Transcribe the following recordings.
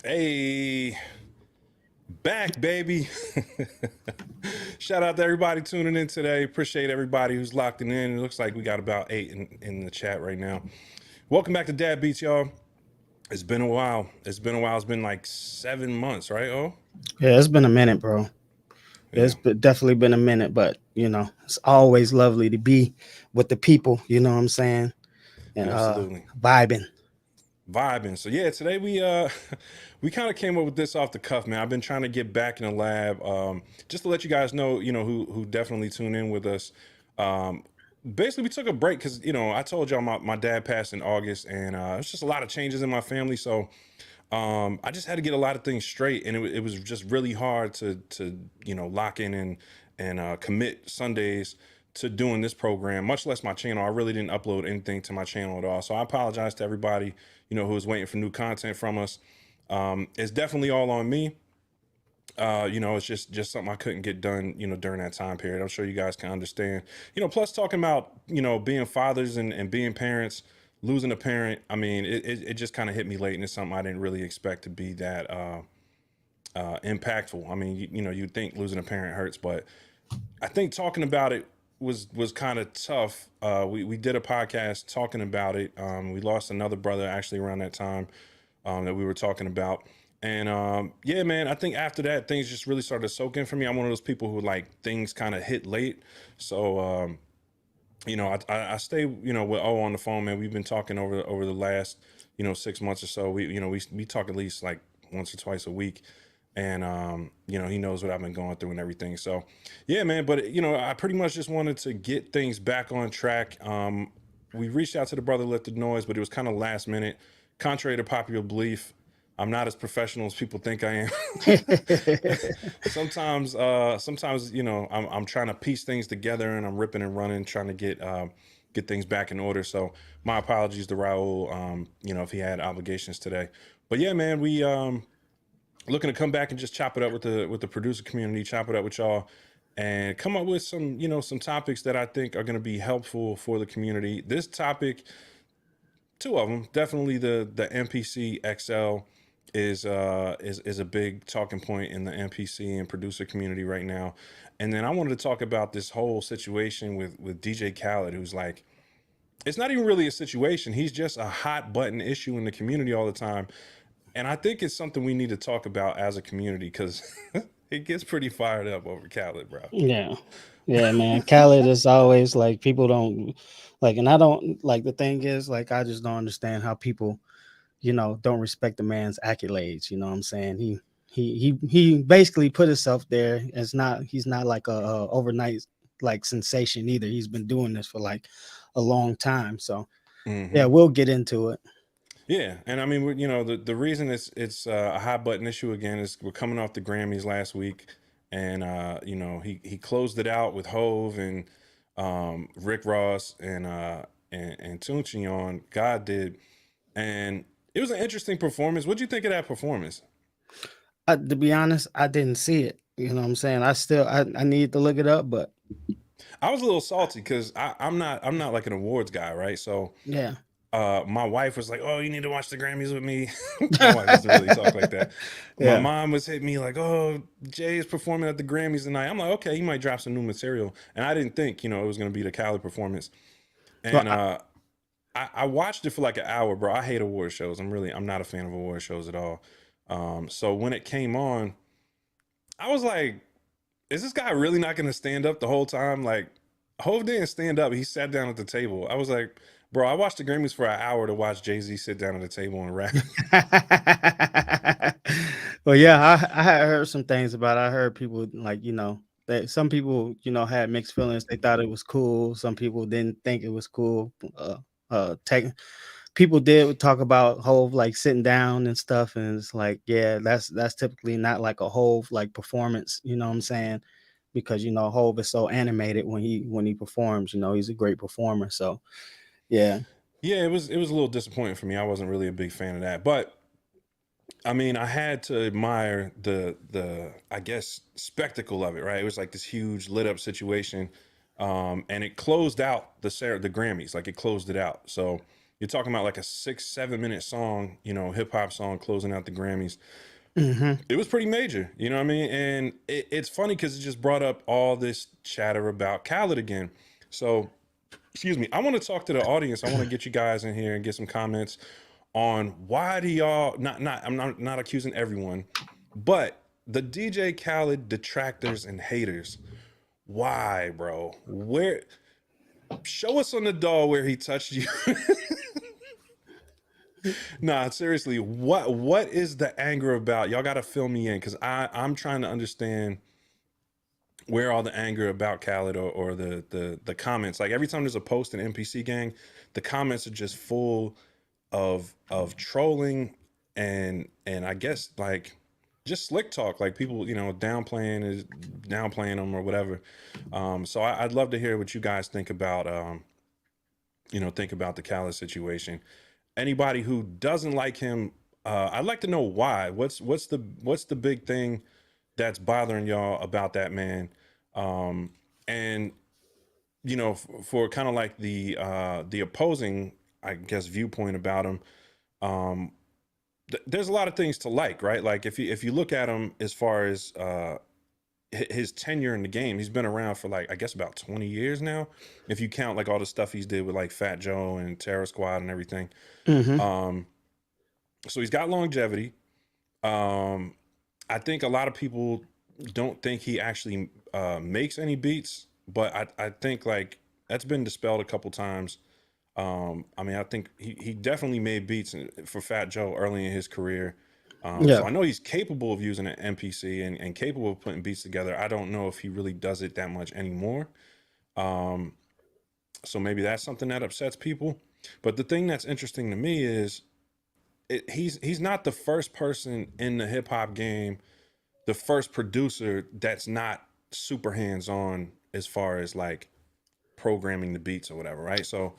Hey, back, baby. Shout out to everybody tuning in today. Appreciate everybody who's locked in. It looks like we got about 8 in the chat right now. Welcome back to Dad Beats, y'all. It's been a while. It's been like 7 months, right? Oh, Yeah, it's been a minute, bro. yeah, Definitely been a minute, but it's always lovely to be with the people. You know what I'm saying? And absolutely. vibing. Vibing. So yeah, today we we kind of came up with this off the cuff, man. I've been trying to get back in the lab, just to let you guys know, who definitely tune in with us. Um, Basically, we took a break because I told y'all my dad passed in August, and it's just a lot of changes in my family. So I just had to get a lot of things straight, and it was just really hard to lock in and commit Sundays to doing this program, much less my channel. I really didn't upload anything to my channel at all, so I apologize to everybody who was waiting for new content from us. It's definitely all on me. It's just something I couldn't get done, during that time period. I'm sure you guys can understand. Plus talking about, being fathers and being parents, losing a parent. I mean, it just kind of hit me late, and it's something I didn't really expect to be that impactful. I mean, you'd think losing a parent hurts, but I think talking about it was kind of tough. We did a podcast talking about it. We lost another brother actually around that time that we were talking about. And yeah, man, I think after that, things just really started to soak in for me. I'm one of those people who like things kind of hit late. So, I stay, with O on the phone, man. We've been talking over the last, 6 months or so. We talk at least like once or twice a week. And, he knows what I've been going through and everything. So, yeah, man. But, I pretty much just wanted to get things back on track. We reached out to the brother Lifted Noise, but it was kind of last minute. Contrary to popular belief, I'm not as professional as people think I am. Sometimes, I'm trying to piece things together and I'm ripping and running, trying to get things back in order. So my apologies to Raul, if he had obligations today. But yeah, man, we looking to come back and just chop it up with the producer community, chop it up with y'all, and come up with some topics that I think are going to be helpful for the community. This topic, two of them, definitely the MPC XL is a big talking point in the MPC and producer community right now. And then I wanted to talk about this whole situation with DJ Khaled, who's like, it's not even really a situation. He's just a hot button issue in the community all the time. And I think it's something we need to talk about as a community because it gets pretty fired up over Khaled, bro. Yeah, yeah, man. Khaled is always like people don't like, and I don't like. The thing is, like, I just don't understand how people, don't respect the man's accolades. You know what I'm saying? He basically put himself there. It's not he's not like a overnight like sensation either. He's been doing this for like a long time. So yeah, Hmm. we'll get into it. Yeah, and I mean, the reason it's a hot button issue again is we're coming off the Grammys last week, and he closed it out with Hove and Rick Ross and Tunchi on God did, and it was an interesting performance. What'd you think of that performance? To be honest, I didn't see it. You know what I'm saying? I need to look it up, but I was a little salty because I'm not like an awards guy, right? So yeah. my wife was like, "Oh, you need to watch the Grammys with me." My wife doesn't really talk like that. My Yeah. mom was hitting me like, "Oh, Jay is performing at the Grammys tonight." I'm like, "Okay, he might drop some new material," and I didn't think it was going to be the Khaled performance. Well, And I watched it for like an hour, bro. I hate award shows. I'm not a fan of award shows at all. So when it came on, I was like, "Is this guy really not going to stand up the whole time?" Like, Hove didn't stand up. He sat down at the table. I was like, bro, I watched the Grammys for an hour to watch Jay-Z sit down at the table and rap. well, yeah, I had heard some things about it. I heard people like, that some people, had mixed feelings. They thought it was cool. Some people didn't think it was cool. Tech people did talk about Hove like sitting down and stuff, and it's like, yeah, that's typically not like a Hove like performance. You know what I'm saying? Because Hove is so animated when he performs. He's a great performer. So yeah. Yeah, it was a little disappointing for me. I wasn't really a big fan of that. But I mean, I had to admire the I guess spectacle of it, right? It was like this huge lit up situation. And it closed out the Grammys, like it closed it out. So You're talking about like a 6-7 minute song, hip hop song closing out the Grammys. Hmm. It was pretty major, you know what I mean? And it's funny because it just brought up all this chatter about Khaled again. So, excuse me, I want to talk to the audience. I want to get you guys in here and get some comments on why do y'all I'm not accusing everyone, but the DJ Khaled detractors and haters. Why, bro? Where show us on the doll where he touched you. Nah, seriously, what is the anger about? Y'all gotta fill me in because I'm trying to understand where all the anger about Khaled or the comments. Like every time there's a post in MPC Gang, the comments are just full of trolling and I guess like just slick talk, like people downplaying them or whatever. So I'd love to hear what you guys think about think about the Khaled situation. Anybody who doesn't like him, I'd like to know why. What's the big thing that's bothering y'all about that man? And for kind of like the opposing, I guess, viewpoint about him, um, there's a lot of things to like, right? Like if you look at him as far as his tenure in the game, he's been around for like I guess about 20 years now, if you count like all the stuff he's did with like Fat Joe and Terror Squad and everything. Hmm. Um, so he's got longevity. Um, I think a lot of people don't think he actually makes any beats, but I think like that's been dispelled a couple times. I mean, I think he definitely made beats for Fat Joe early in his career. So Yeah. I know he's capable of using an MPC and capable of putting beats together. I don't know if he really does it that much anymore. Um, so maybe that's something that upsets people. But the thing that's interesting to me is he's not the first person in the hip hop game, the first producer that's not super hands on as far as like programming the beats or whatever, right? So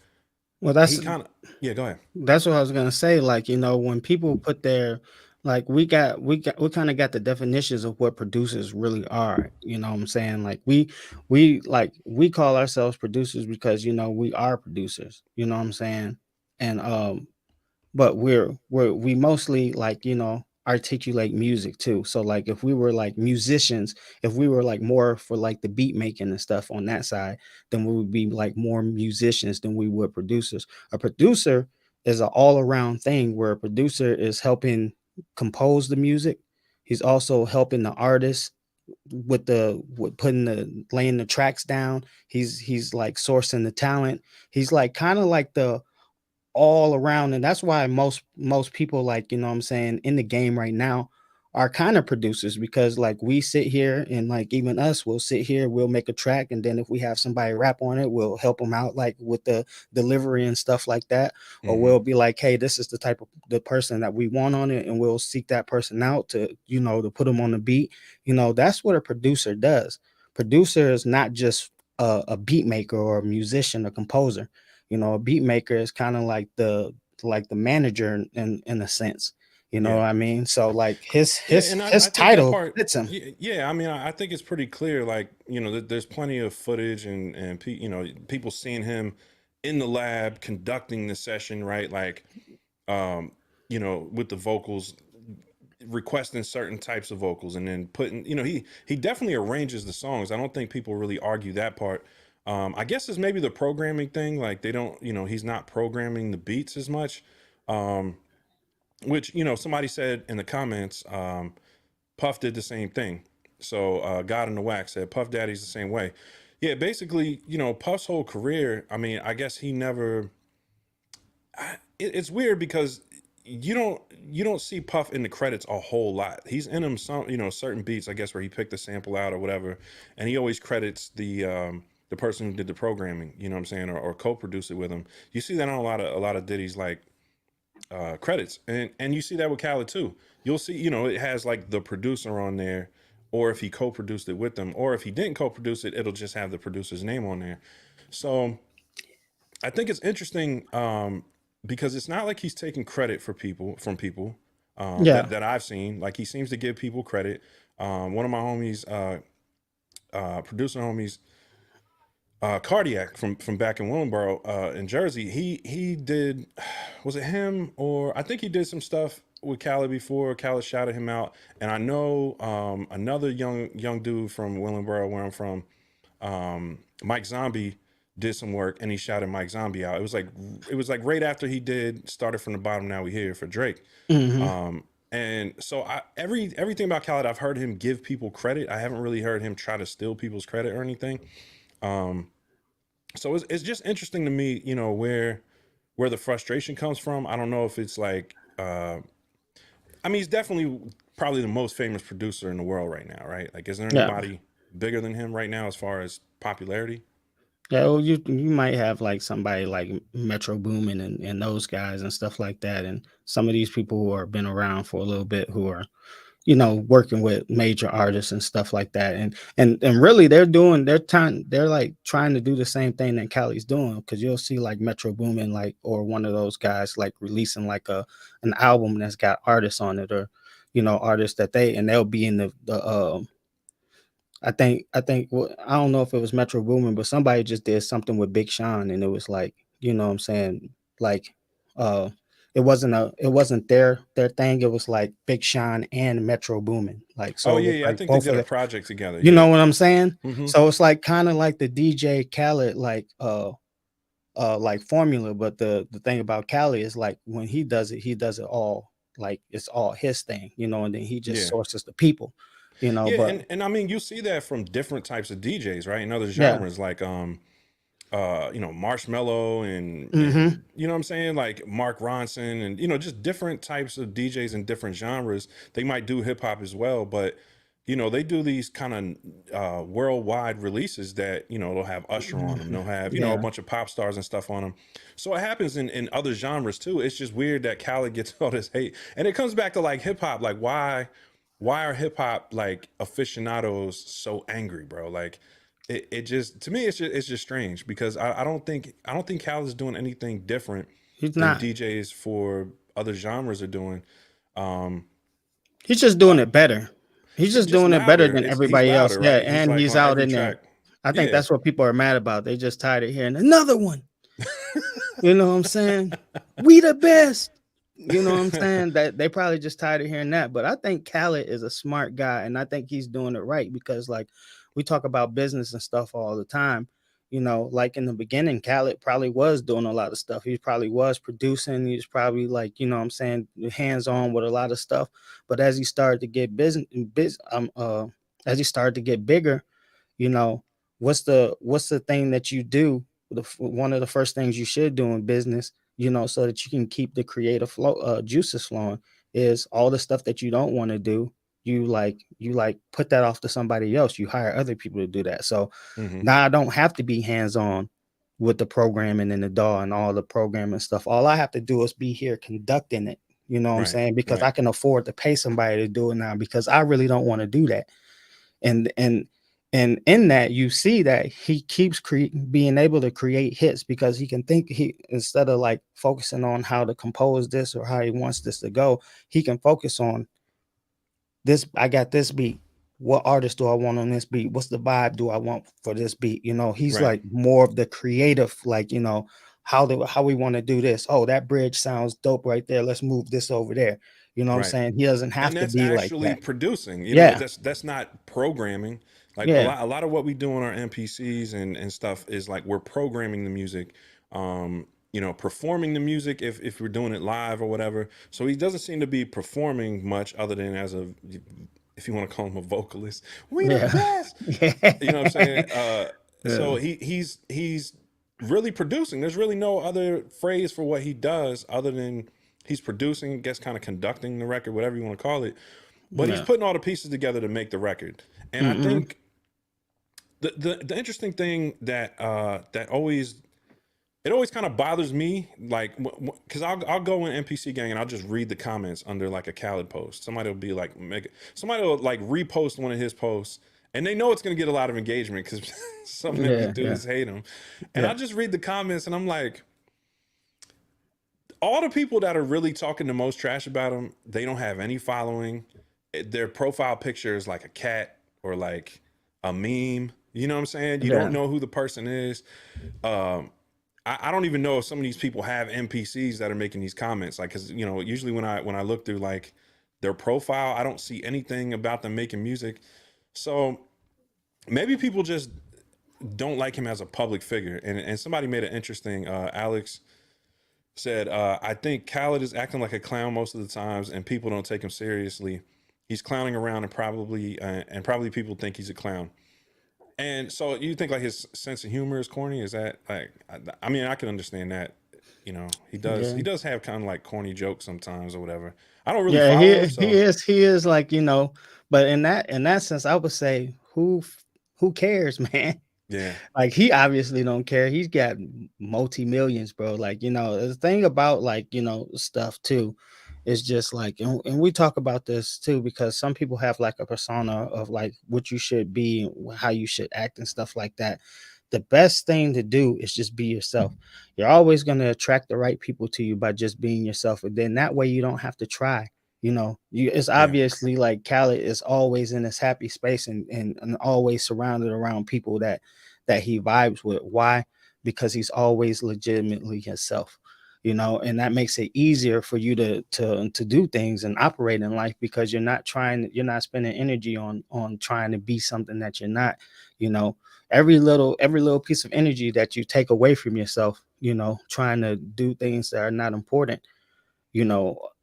Well, he kind of, yeah, go ahead. that's what I was gonna say. Like, when people put their like we kind of got the definitions of what producers really are. You know what I'm saying? Like we call ourselves producers because we are producers. You know what I'm saying? And but we mostly like articulate music too. So like if we were like musicians, if we were like more for like the beat making and stuff on that side, then we would be like more musicians than we would producers. A producer is an all-around thing where a producer is helping compose the music. He's also helping the artist with putting the laying the tracks down. He's like sourcing the talent. He's like kind of like the all around, and that's why most people, like, what I'm saying, in the game right now are kind of producers, because like we sit here and like even us will sit here, we'll make a track, and then if we have somebody rap on it, we'll help them out like with the delivery and stuff like that. Or Mm-hmm. we'll be like, hey, this is the type of the person that we want on it, and we'll seek that person out to to put them on the beat. That's what a producer does. Producer is not just a beat maker or a musician or composer. A beat maker is kind of like the manager in a sense. You know Yeah. what I mean? So like his Yeah. his And I his think that title part, fits him. yeah, I mean, I think it's pretty clear, like, there's plenty of footage and people seeing him in the lab conducting the session, right? Like, um, with the vocals, requesting certain types of vocals and then putting, he definitely arranges the songs. I don't think people really argue that part. I guess it's maybe the programming thing. Like they don't, he's not programming the beats as much. Um, which, somebody said in the comments, Puff did the same thing. So God in the Wax said Puff Daddy's the same way. Yeah, basically, Puff's whole career, I mean, I guess he never it's weird because you don't see Puff in the credits a whole lot. He's in them some, certain beats, I guess, where he picked the sample out or whatever, and he always credits the person who did the programming, you know what I'm saying, or co-produced it with him. You see that on a lot of Diddy's like credits, and you see that with Khaled too. You'll see, it has like the producer on there, or if he co-produced it with them, or if he didn't co-produce it, it'll just have the producer's name on there. So I think it's interesting because it's not like he's taking credit from people Yeah. that I've seen. Like he seems to give people credit. One of my homies, producer homies, Cardiac from back in Willingboro, in Jersey. He did, was it him, or I think he did some stuff with Khaled before. Khaled shouted him out, and I know another young dude from Willingboro, where I'm from, Mike Zombie, did some work, and he shouted Mike Zombie out. It was like right after he did Started from the Bottom, Now We Here for Drake. Hmm. And so everything about Khaled, I've heard him give people credit. I haven't really heard him try to steal people's credit or anything. Um, so it's just interesting to me, where the frustration comes from. I don't know if it's like, I mean, he's definitely probably the most famous producer in the world right now, right? Like, is there Yeah. anybody bigger than him right now as far as popularity? Yeah, well, you might have like somebody like Metro Boomin and those guys and stuff like that, and some of these people who are been around for a little bit who are working with major artists and stuff like that, and really they're like trying to do the same thing that Cali's doing, because you'll see like Metro Boomin like or one of those guys like releasing like an album that's got artists on it, or artists that they'll be in the I don't know if it was Metro Boomin, but somebody just did something with Big Sean, and it was like, what I'm saying, like, uh, it wasn't their thing. It was like Big Sean and Metro Boomin, like, Oh so it yeah, was yeah. I like think they both did of a the, project together. you Yeah. know what I'm saying? Hmm. So it's like kind of like the DJ Khaled like formula, but the thing about Khaled is like when he does it all like it's all his thing, and then he just Yeah. sources the people, Yeah, but and I mean, you see that from different types of DJs, right? In other yeah. genres, like Marshmello, Hmm. and you know what I'm saying, like Mark Ronson, and just different types of DJs in different genres. They might do hip hop as well, but they do these kind of worldwide releases that they'll have Usher on them, they'll have a Yeah. bunch of pop stars and stuff on them. So it happens in other genres too. It's just weird that Khaled gets all this hate, and it comes back to like hip hop. Like, why are hip hop like aficionados so angry, bro? Like, it just, to me, it's just strange, because I don't think Cal is doing anything different He's than not. DJs for other genres are doing. Um, He's just doing uh, it better. He's just just doing it better louder. than He's everybody else. louder, Yeah, right? He's and like he's on out every in there. track. I think Yeah. that's what people are mad about. They just tired of hearing another one. You know what I'm saying? We the best. You know what I'm saying? That they probably just tired of hearing that. But I think Khaled is a smart guy, and I think he's doing it right, because like we talk about business and stuff all the time. Like in the beginning, Khaled probably was doing a lot of stuff. He probably was producing. He was probably like, what I'm saying, hands on with a lot of stuff. But as he started to get as he started to get bigger, you know what's the thing that you do, one of the first things you should do in business, so that you can keep the creative flow, juices flowing, is all the stuff that you don't want to do. You put that off to somebody else. You hire other people to do that. So Hmm. now I don't have to be hands on with the programming and the DAW and all the programming stuff. All I have to do is be here conducting it. You know what I'm Right. saying? Because Right. I can afford to pay somebody to do it now, because I really don't want to do that. And in that, you see that he keeps being able to create hits, because he can think, he instead of like focusing on how to compose this or how he wants this to go, he can focus on this. I got this beat. What artist do I want on this beat? What's the vibe do I want for this beat? He's Right. like more of the creative, like, how we want to do this. Oh, that bridge sounds dope right there. Let's move this over there. You know what I'm Right. saying? He doesn't And have to that's be like actually that. producing. Yeah. That's not programming. Like, a Yeah. lot of what we do on our MPCs and stuff is like we're programming the music, performing the music if we're doing it live or whatever. So he doesn't seem to be performing much, other than as a, if you want to call him a vocalist, we the Yeah. best. You know what I'm saying? So Yeah. he's really producing. There's really no other phrase for what he does other than he's producing, I guess, kind of conducting the record, whatever you want to call it. But he's Yeah. putting all the pieces together to make the record. And I Mhm. think the interesting thing that always kind of bothers me, like, because I'll go in MPC Gang and I'll just read the comments under like a Khaled post. Somebody will be like, somebody will like repost one of his posts, and they know it's gonna get a lot of engagement because so many Yeah. Yeah. dudes hate him. And I Yeah. just read the comments and I'm like, all the people that are really talking the most trash about him, they don't have any following. Their profile picture is like a cat or like a meme. You know what I'm saying? You Yeah. don't know who the person is. Um, I don't even know if some of these people have MPCs that are making these comments. Like, cause you know, usually when I look through like their profile, I don't see anything about them making music. So maybe people just don't like him as a public figure. And somebody made an interesting, Alex said, I think Khaled is acting like a clown most of the times and people don't take him seriously. He's clowning around and probably people think he's a clown. And so you think like his sense of humor is corny? Is that like, I mean, I can understand that, you know, he Yeah. does have kind of like corny jokes sometimes or whatever. I don't really Yeah, follow him. he So is he is like, but in that sense, I would say who cares, man? yeah, Like, he obviously don't care. He's got multi-millions, bro. Like, the thing about, like, stuff too is just like, and we talk about this too, because some people have like a persona of like what you should be and how you should act and stuff like that. The best thing to do is just be yourself. You're always going to attract the right people to you by just being yourself. And then that way you don't have to try. It's yeah, obviously like Khaled is always in this happy space and always surrounded around people that he vibes with. Why? Because he's always legitimately himself, and that makes it easier for you to do things and operate in life, because you're not spending energy on trying to be something that you're not. You know, every little piece of energy that you take away from yourself, trying to do things that are not important,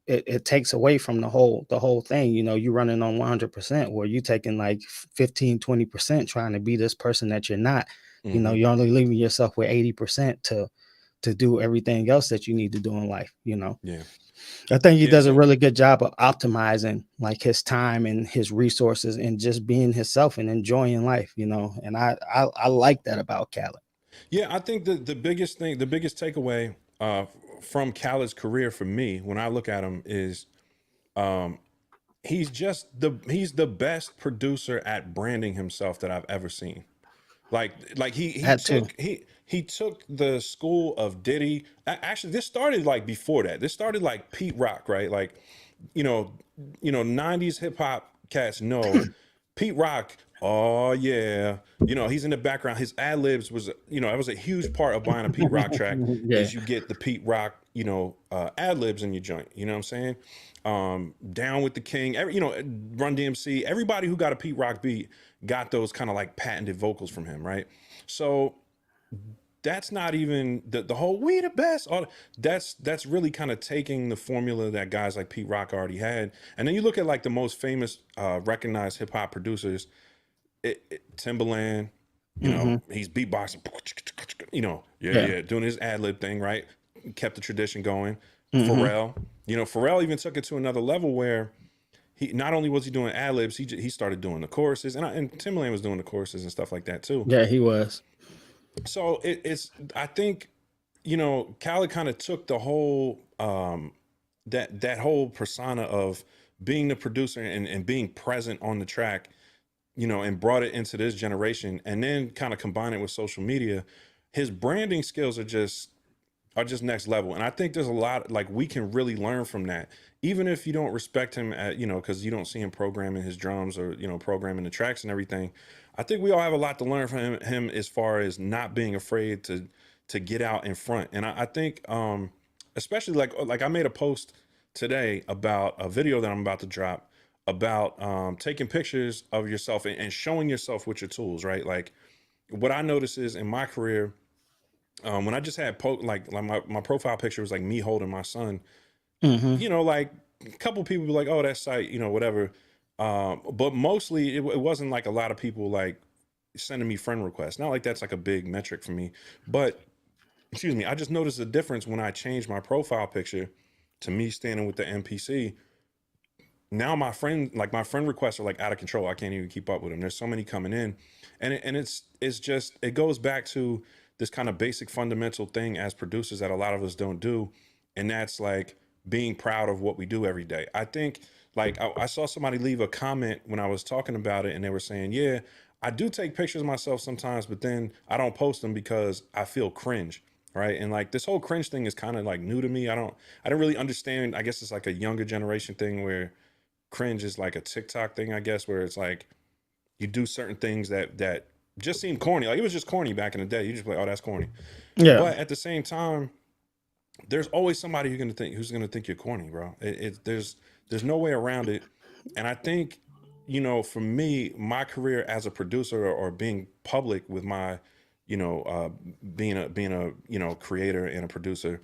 it takes away from the whole thing. You running on 100%, where you taking like 15-20% trying to be this person that you're not. hmm, You're only leaving yourself with 80% to do everything else that you need to do in life. yeah, I think he yeah. does a So really good job of optimizing like his time and his resources and just being himself and enjoying life. And I like that about Khaled. yeah, I think the biggest thing, the biggest takeaway from Khaled's career for me, when I look at him, is um, he's the best producer at branding himself that I've ever seen. Like That too. he took the school of Diddy. Actually, this started like before that. This started like Pete Rock, right? Like, you know, 90s hip hop cats know Pete Rock. Oh yeah, he's in the background. His ad libs was, that was a huge part of buying a Pete Rock track. Yeah. Is you get the Pete Rock, ad libs in your joint. You know what I'm saying? Down with the King. Run DMC. Everybody who got a Pete Rock beat got those kind of like patented vocals from him, right? So that's not even the whole "we the best." All that's really kind of taking the formula that guys like Pete Rock already had, and then you look at like the most famous, recognized hip hop producers. Timbaland, Hmm. he's beatboxing, yeah, Yeah. yeah, doing his ad lib thing, right? Kept the tradition going. Hmm. Pharrell, Pharrell even took it to another level where he not only was he doing ad libs, he started doing the choruses, and Timbaland was doing the choruses and stuff like that too. Yeah, he was. So it's I think Khaled kind of took the whole that whole persona of being the producer and being present on the track, and brought it into this generation, and then kind of combine it with social media. His branding skills are just next level, and I think there's a lot like we can really learn from that. Even if you don't respect him at because you don't see him programming his drums or programming the tracks and everything, I think we all have a lot to learn from him as far as not being afraid to get out in front. And I think especially like I made a post today about a video that I'm about to drop about taking pictures of yourself and showing yourself with your tools, right? Like what I notice is in my career, when I just had like my profile picture was like me holding my son, Hmm. like a couple people be like, oh, that's sight, whatever. But mostly it wasn't like a lot of people like sending me friend requests. Not like that's like a big metric for me, but excuse me, I just noticed a difference when I changed my profile picture to me standing with the MPC. Now my friend requests are like out of control. I can't even keep up with them. There's so many coming in, and it's just it goes back to this kind of basic fundamental thing as producers that a lot of us don't do, and that's like being proud of what we do every day. I think like I saw somebody leave a comment when I was talking about it, and they were saying, yeah, I do take pictures of myself sometimes, but then I don't post them because I feel cringe. Right. And like this whole cringe thing is kind of like new to me. I don't really understand. I guess it's like a younger generation thing where cringe is like a TikTok thing, I guess, where it's like you do certain things that just seemed corny. Like it was just corny back in the day. You just like, oh, that's corny. Yeah. But at the same time, there's always somebody who's gonna think you're corny, bro. There's no way around it. And I think, for me, my career as a producer or being public with my, being a creator and a producer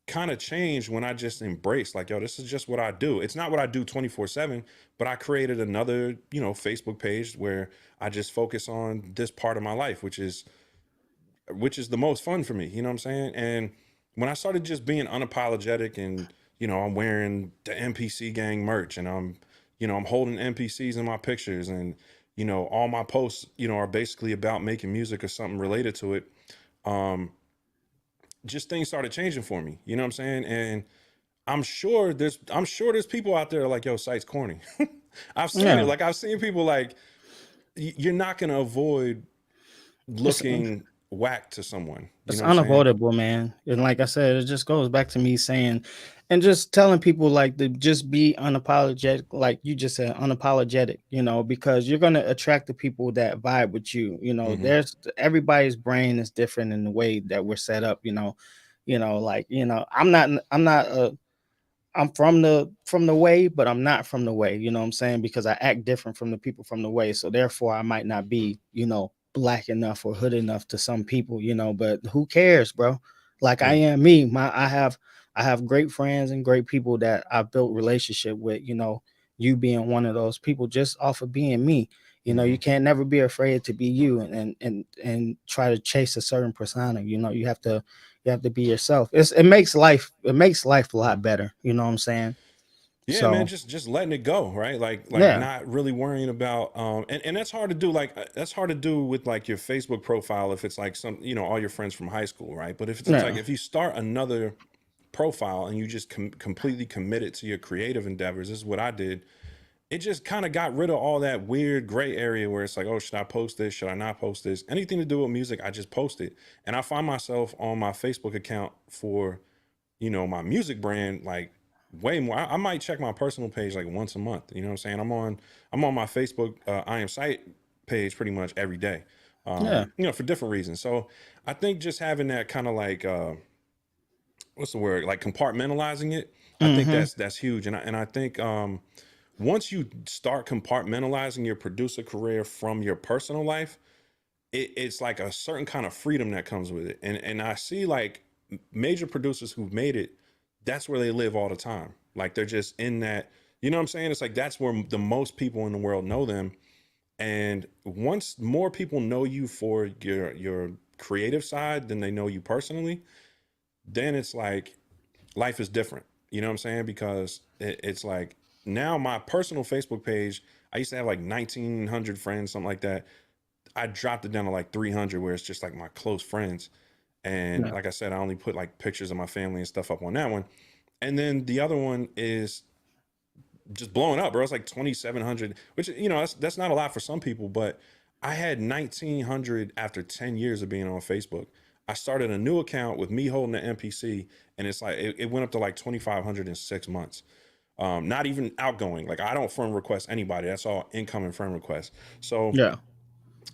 kind of changed when I just embraced like, yo, this is just what I do. It's not what I do 24/7, but I created another, Facebook page where I just focus on this part of my life, which is the most fun for me. You know what I'm saying? And when I started just being unapologetic and, I'm wearing the MPC Gang merch and I'm holding MPCs in my pictures and, all my posts, are basically about making music or something related to it. Just things started changing for me. You know what I'm saying? And I'm sure there's people out there like, yo, Sight's corny. I've seen it. Yeah. Like I've seen people like you're not gonna avoid It's looking whack to someone. You it's know what I'm saying? unavoidable, man. And like I said, it just goes back to me saying and just telling people like to just be unapologetic, like you just said, unapologetic, because you're gonna attract the people that vibe with you. Hmm. There's everybody's brain is different in the way that we're set up, like, I'm from the way, but I'm not from the way, you know what I'm saying? Because I act different from the people from the way. So therefore I might not be, black enough or hood enough to some people, but who cares, bro? Like I Yeah. am me. I have great friends and great people that I've built relationship with, you being one of those people just off of being me. You Hmm. can't never be afraid to be you and try to chase a certain persona. You have to be yourself. It makes life a lot better. You know what I'm saying? Yeah, man, So just letting it go, right? Like yeah, not really worrying about and that's hard to do. Like that's hard to do with like your Facebook profile if it's like all your friends from high school, right? But if it's like yeah, if you start another profile and you just completely committed to your creative endeavors, this is what I did. It just kind of got rid of all that weird gray area where it's like, oh, should I post this? Should I not post this? Anything to do with music, I just post it. And I find myself on my Facebook account for, my music brand, like way more. I might check my personal page like once a month. You know what I'm saying? I'm on my Facebook iamsight page pretty much every day. yeah. For different reasons. So I think just having that kind of like what's the word? Like compartmentalizing it. I think Mm-hmm. that's huge. And I think once you start compartmentalizing your producer career from your personal life, it's like a certain kind of freedom that comes with it. And I see like major producers who've made it, that's where they live all the time. Like they're just in that, you know what I'm saying? It's like that's where the most people in the world know them. And once more people know you for your creative side than they know you personally, then it's like life is different. You know what I'm saying? Because it's like now my personal Facebook page, I used to have like 1,900 friends, something like that. I dropped it down to like 300 where it's just like my close friends. And Yeah. like I said, I only put like pictures of my family and stuff up on that one. And then the other one is just blowing up, bro. It's like 2,700, which, that's not a lot for some people, but I had 1,900 after 10 years of being on Facebook. I started a new account with me holding the MPC, and it's like it went up to like 2,500 in 6 months. Not even outgoing. Like I don't friend request anybody. That's all incoming friend requests. So Yeah.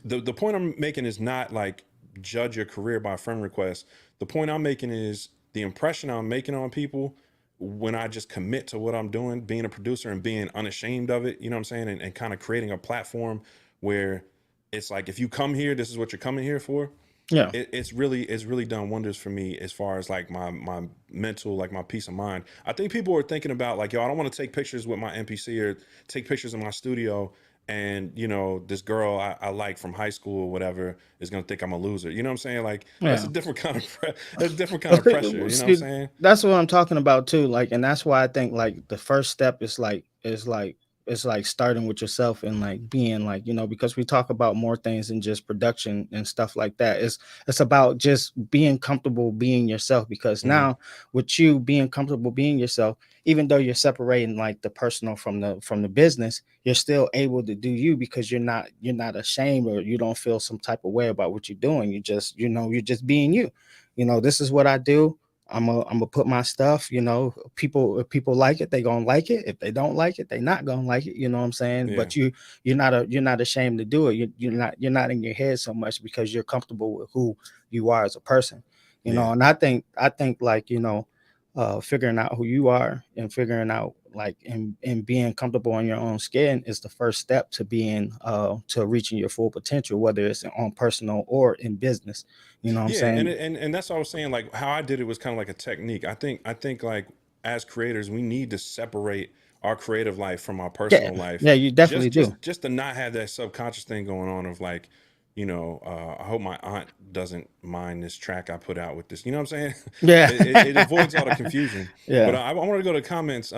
the point I'm making is not like judge your career by friend requests. The point I'm making is the impression I'm making on people when I just commit to what I'm doing, being a producer and being unashamed of it, you know what I'm saying? And kind of creating a platform where it's like, if you come here, this is what you're coming here for. Yeah. It's really done wonders for me as far as like my mental, like my peace of mind. I think people are thinking about like, yo, I don't want to take pictures with my MPC or take pictures in my studio, and this girl I like from high school or whatever is gonna think I'm a loser. You know what I'm saying? Like that's a Yeah. different kind of that's a different kind of pressure. You know what I'm See, saying? that's what I'm talking about too. Like, and that's why I think like the first step is like starting with yourself and like being like, because we talk about more things than just production and stuff like that. It's about just being comfortable being yourself. Because Hmm. now with you being comfortable being yourself, even though you're separating like the personal from the business, you're still able to do you because you're not ashamed or you don't feel some type of way about what you're doing. You're just being you. This is what I do. I'm gonna put my stuff, you know, if people like it, they gonna like it. If they don't like it, they not gonna like it. You know what I'm saying? Yeah. But you're not ashamed to do it. You're not in your head so much because you're comfortable with who you are as a person. You know, Yeah. and I think like, you know, figuring out who you are and figuring out like and being comfortable in your own skin is the first step to being to reaching your full potential, whether it's on personal or in business. You know what I'm Yeah, and saying? and that's what I was saying. Like how I did it was kind of like a technique. I think like as creators, we need to separate our creative life from our Yeah, personal life, yeah, you definitely do. just to not have that subconscious thing going on of like, I hope my aunt doesn't mind this track I put out with this. You know what I'm saying? Yeah. It avoids all the confusion. But Yeah. I want to go to the comments.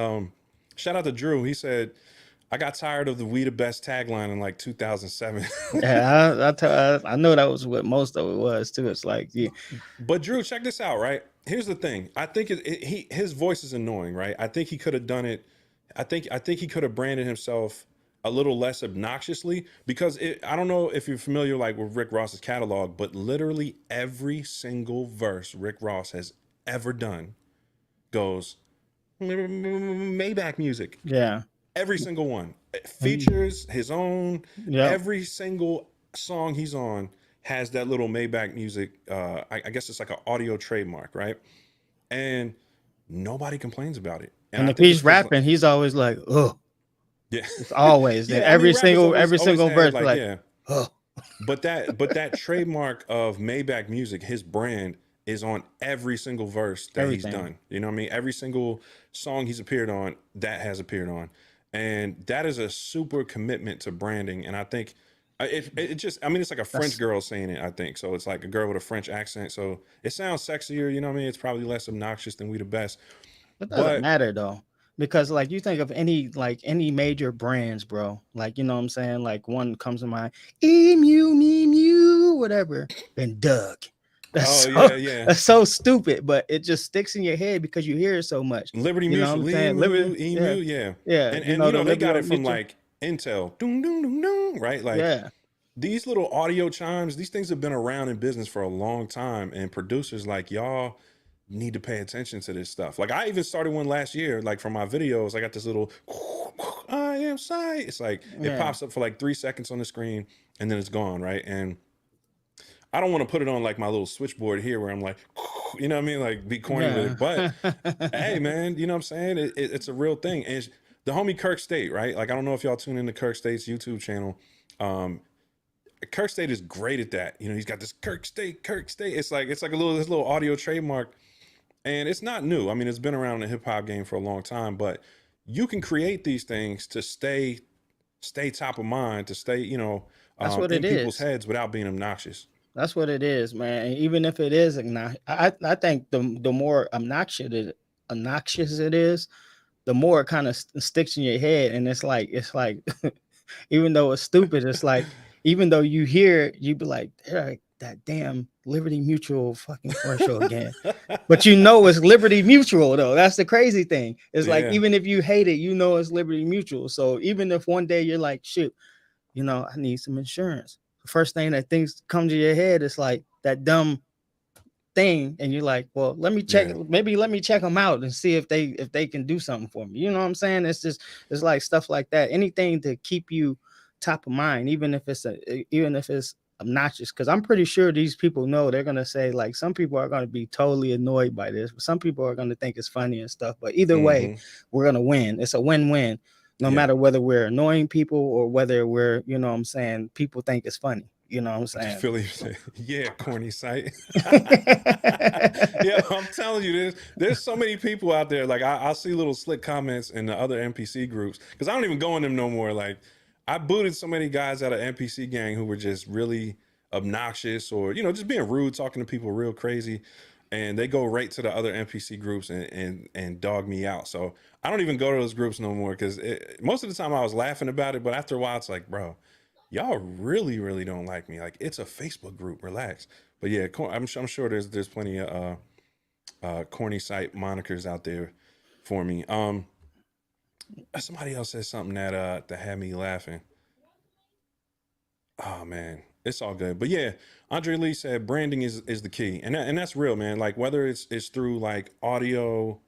Shout out to Drew. He said, "I got tired of the 'We the Best' tagline in like 2007." Yeah, I know that was what most of it was too. It's like, yeah, But Drew, check this out, right? Here's the thing. I think his voice is annoying, right? I think he could have done it. I think he could have branded himself a little less obnoxiously because I don't know if you're familiar like with Rick Ross's catalog, but literally every single verse Rick Ross has ever done goes Maybach music. yeah, Every single one. and- Features his own. yeah. Every single song he's on has that little Maybach music. I guess it's like an audio trademark, right? And nobody complains about it. And And I if think it's he's because, rapping, he's always like, oh, yeah, it's always then yeah. I mean, rappers every always single had verse, like, like, yeah. oh, But that trademark of Maybach music, his brand is on every single verse that he's everything. done. You know what I mean? Every single song he's appeared on, that has appeared on. And that is a super commitment to branding. And I think it just, I mean, it's like a French That's girl saying it, I think. So it's like a girl with a French accent. So it sounds sexier, you know what I mean? It's probably less obnoxious than We the Best. It doesn't But matter though, because like you think of any major brands, bro. Like, you know what I'm saying? Like one comes to mind, emu, me, mew, whatever, and Doug. oh That's so yeah, yeah. that's so stupid, but it just sticks in your head because you hear it so much. Liberty You know what Mutual, I'm saying? Emu, Liberty, Emu, yeah, yeah. yeah. And You and know you the know, they got Liberty it from Mutual, like Intel, doom, doom, doom, doom, right? Like yeah. these little audio chimes, these things have been around in business for a long time. And producers like y'all need to pay attention to this stuff. Like I even started one last year, like for my videos, I got this little I am sight. It's like it Yeah, pops up for like 3 seconds on the screen and then it's gone, right? And I don't want to put it on like my little switchboard here where I'm like, you know what I mean? Like be corny with yeah. it. But hey, man, you know what I'm saying? It's a real thing. And the homie Kirk State, right? Like, I don't know if y'all tune into Kirk State's YouTube channel. Um, Kirk State is great at that. You know, he's got this Kirk State. It's like this little audio trademark, and it's not new. I mean, it's been around in the hip hop game for a long time, but you can create these things to stay top of mind, to stay, That's what in it people's is. heads without being obnoxious. That's what it is, man. And even if it is I think the more obnoxious it is, the more it kind of sticks in your head, and it's like even though it's stupid, it's like even though you hear it, you be like, "They're like that damn Liberty Mutual fucking commercial again." But you know it's Liberty Mutual though. That's the crazy thing. It's like Yeah. even if you hate it, you know it's Liberty Mutual. So even if one day you're like, "Shoot, you know, I need some insurance," the first thing that things come to your head is like that dumb thing, and you're like, well, let me check, Yeah. maybe let me check them out and see if they can do something for me. You know what I'm saying? It's like stuff like that. Anything to keep you top of mind, even if it's obnoxious, because I'm pretty sure these people know they're gonna say, like, some people are gonna be totally annoyed by this, but some people are gonna think it's funny and stuff. But either way, Hmm. we're gonna win. It's a win-win, no Yeah. matter whether we're annoying people or whether we're, you know what I'm saying, people think it's funny. You know what I'm I just saying? feel you say, yeah, corny site. Yeah, I'm telling you, there's so many people out there. Like I'll see little slick comments in the other MPC groups because I don't even go in them no more. Like I booted so many guys out of MPC Gang who were just really obnoxious or just being rude, talking to people real crazy, and they go right to the other MPC groups and dog me out. So I don't even go to those groups no more because most of the time I was laughing about it, but after a while it's like, bro, y'all really, really don't like me. Like it's a Facebook group. Relax. But yeah, I'm sure there's plenty of corny site monikers out there for me. Somebody else said something that had me laughing. Oh man, It's all good. But yeah, Andre Lee said branding is the key. And that's real, man. Like whether it's through like audio,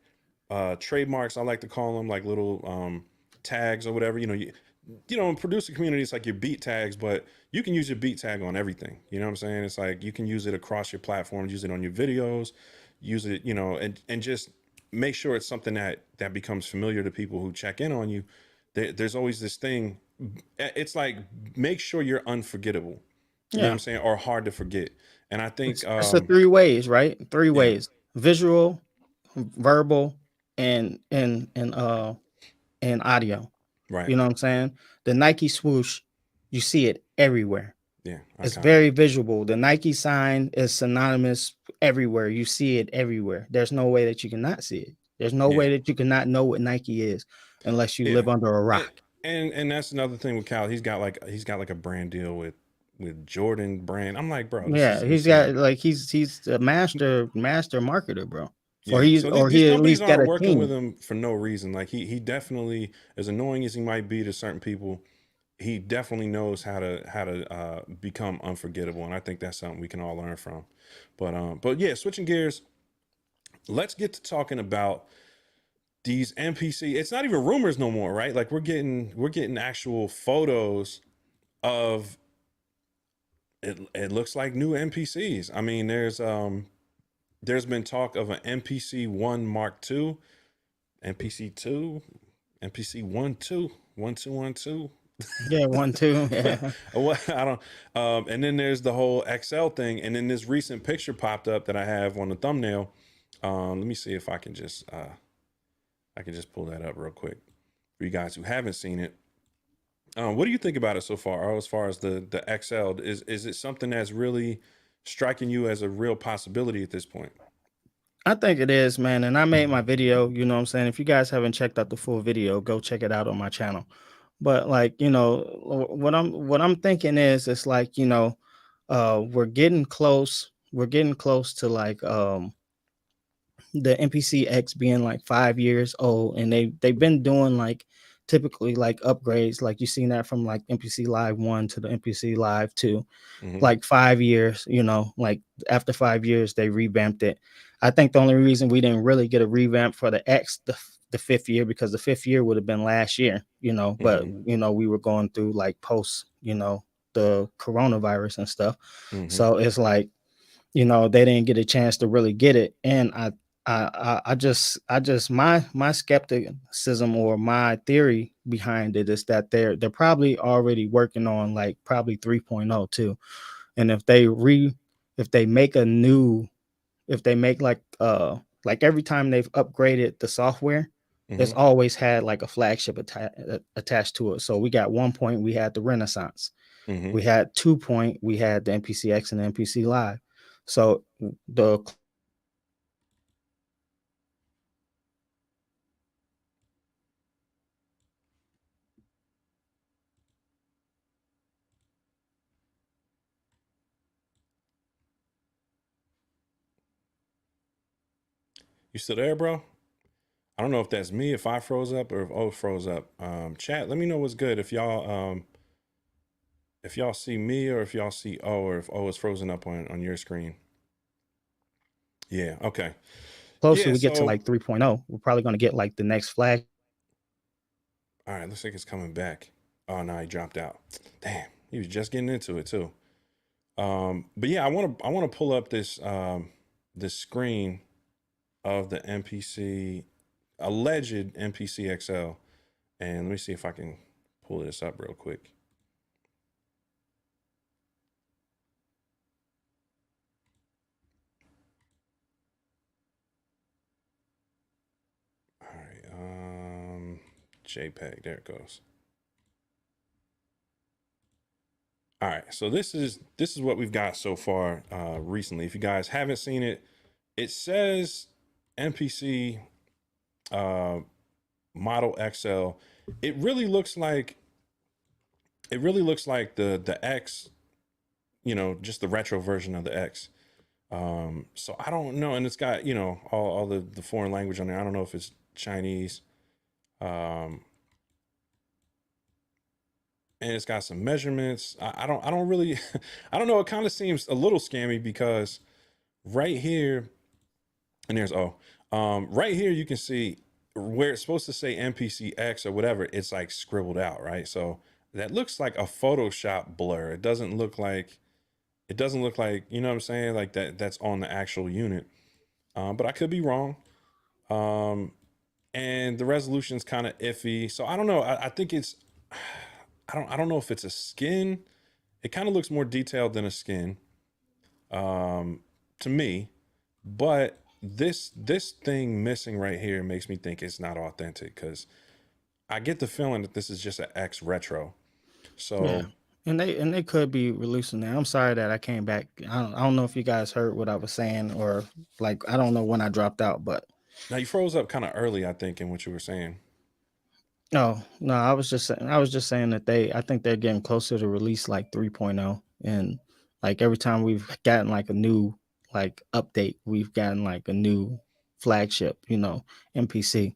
trademarks, I like to call them, like little tags or whatever. You know, in producer community, it's like your beat tags, but you can use your beat tag on everything. You know what I'm saying? It's like you can use it across your platforms, use it on your videos, use it, you know, and just make sure it's something that becomes familiar to people who check in on you. There's always this thing. It's like make sure you're unforgettable. You know what Yeah. I'm saying? Or hard to forget. And I think It's a three ways, right? Three yeah, ways: visual, verbal, and audio. right. You know what I'm saying? The Nike swoosh, you see it everywhere. Yeah, It's iconic. very visual. The Nike sign is synonymous everywhere. You see it everywhere. There's no way that you cannot see it. There's no Yeah. way that you cannot know what Nike is unless you Yeah. live under a And, rock. and that's another thing with Cal. He's got like a brand deal with Jordan brand. I'm like, bro, this Yeah, is he's got insane. like he's a master marketer, bro. Or Yeah. So these he at companies least got aren't a working with team. him for no reason. Like he definitely, as annoying as he might be to certain people, he definitely knows how to become unforgettable. And I think that's something we can all learn from. But yeah, switching gears, let's get to talking about these MPC. It's not even rumors no more, right? Like we're getting actual photos of it. It looks like new MPCs. I mean, there's been talk of an MPC One Mark II, MPC Two, MPC One Two, 1212. Yeah, one, two. Yeah. What I don't. And then there's the whole XL thing, and then this recent picture popped up that I have on the thumbnail. Let me see if I can just pull that up real quick for you guys who haven't seen it. What do you think about it so far? Or as far as the XL, is it something that's really striking you as a real possibility at this point? I think it is, man. And I made my video, you know what I'm saying? If you guys haven't checked out the full video, go check it out on my channel. But like, what I'm thinking is it's like, we're getting close. We're getting close to like the MPC X being like 5 years old, and they've been doing like typically like upgrades, like you seen that from like MPC Live 1 to the MPC Live 2, Mm-hmm. like 5 years, like after 5 years they revamped it. I think the only reason we didn't really get a revamp for the X the fifth year, because the fifth year would have been last year, but Mm-hmm. we were going through like post, the coronavirus and stuff. Mm-hmm. So it's like, they didn't get a chance to really get it. And I just my skepticism or my theory behind it is that they're probably already working on like probably 3.0 too. And if they make a new, if they make like every time they've upgraded the software, it's Mm-hmm. always had like a flagship attached to it. So we got 1 point, we had the Renaissance. Mm-hmm. We had 2 point, we had the MPC X and the MPC Live. So the You still there, bro? I don't know if that's me, if I froze up, or if O froze up. Chat, let me know what's good. If y'all see me, or if y'all see O, or if O is frozen up on your screen. Yeah. Okay. closer Yeah. we get to So like 3.0, we're probably going to get like the next flag. all right, looks like it's coming back. Oh no, he dropped out. Damn, he was just getting into it too. But yeah, I want to pull up this screen of the MPC alleged MPC XL, and let me see if I can pull this up real quick. All right, JPEG. There it goes. All right, so this is what we've got so far recently. If you guys haven't seen it, it says MPC model XL. It really looks like the X, just the retro version of the X. So I don't know, and it's got all the foreign language on there. I don't know if it's Chinese. Um, and it's got some measurements. I don't really, I don't know. It kind of seems a little scammy because right here, and there's right here you can see where it's supposed to say MPC X or whatever. It's like scribbled out, right? So that looks like a Photoshop blur. It doesn't look like you know what I'm saying, like that's on the actual unit. But I could be wrong. And the resolution's kind of iffy. So I don't know. I think it's I don't know if it's a skin. It kind of looks more detailed than a skin to me, but this thing missing right here makes me think it's not authentic because I get the feeling that this is just an X retro. So Yeah. And they could be releasing that. I'm sorry that I came back. I don't know if you guys heard what I was saying, or like I don't know when I dropped out, but now you froze up kind of early, I think, in what you were saying. oh no, I was just saying that I think they're getting closer to release like 3.0, and like every time we've gotten like a new like update, we've gotten like a new flagship, MPC.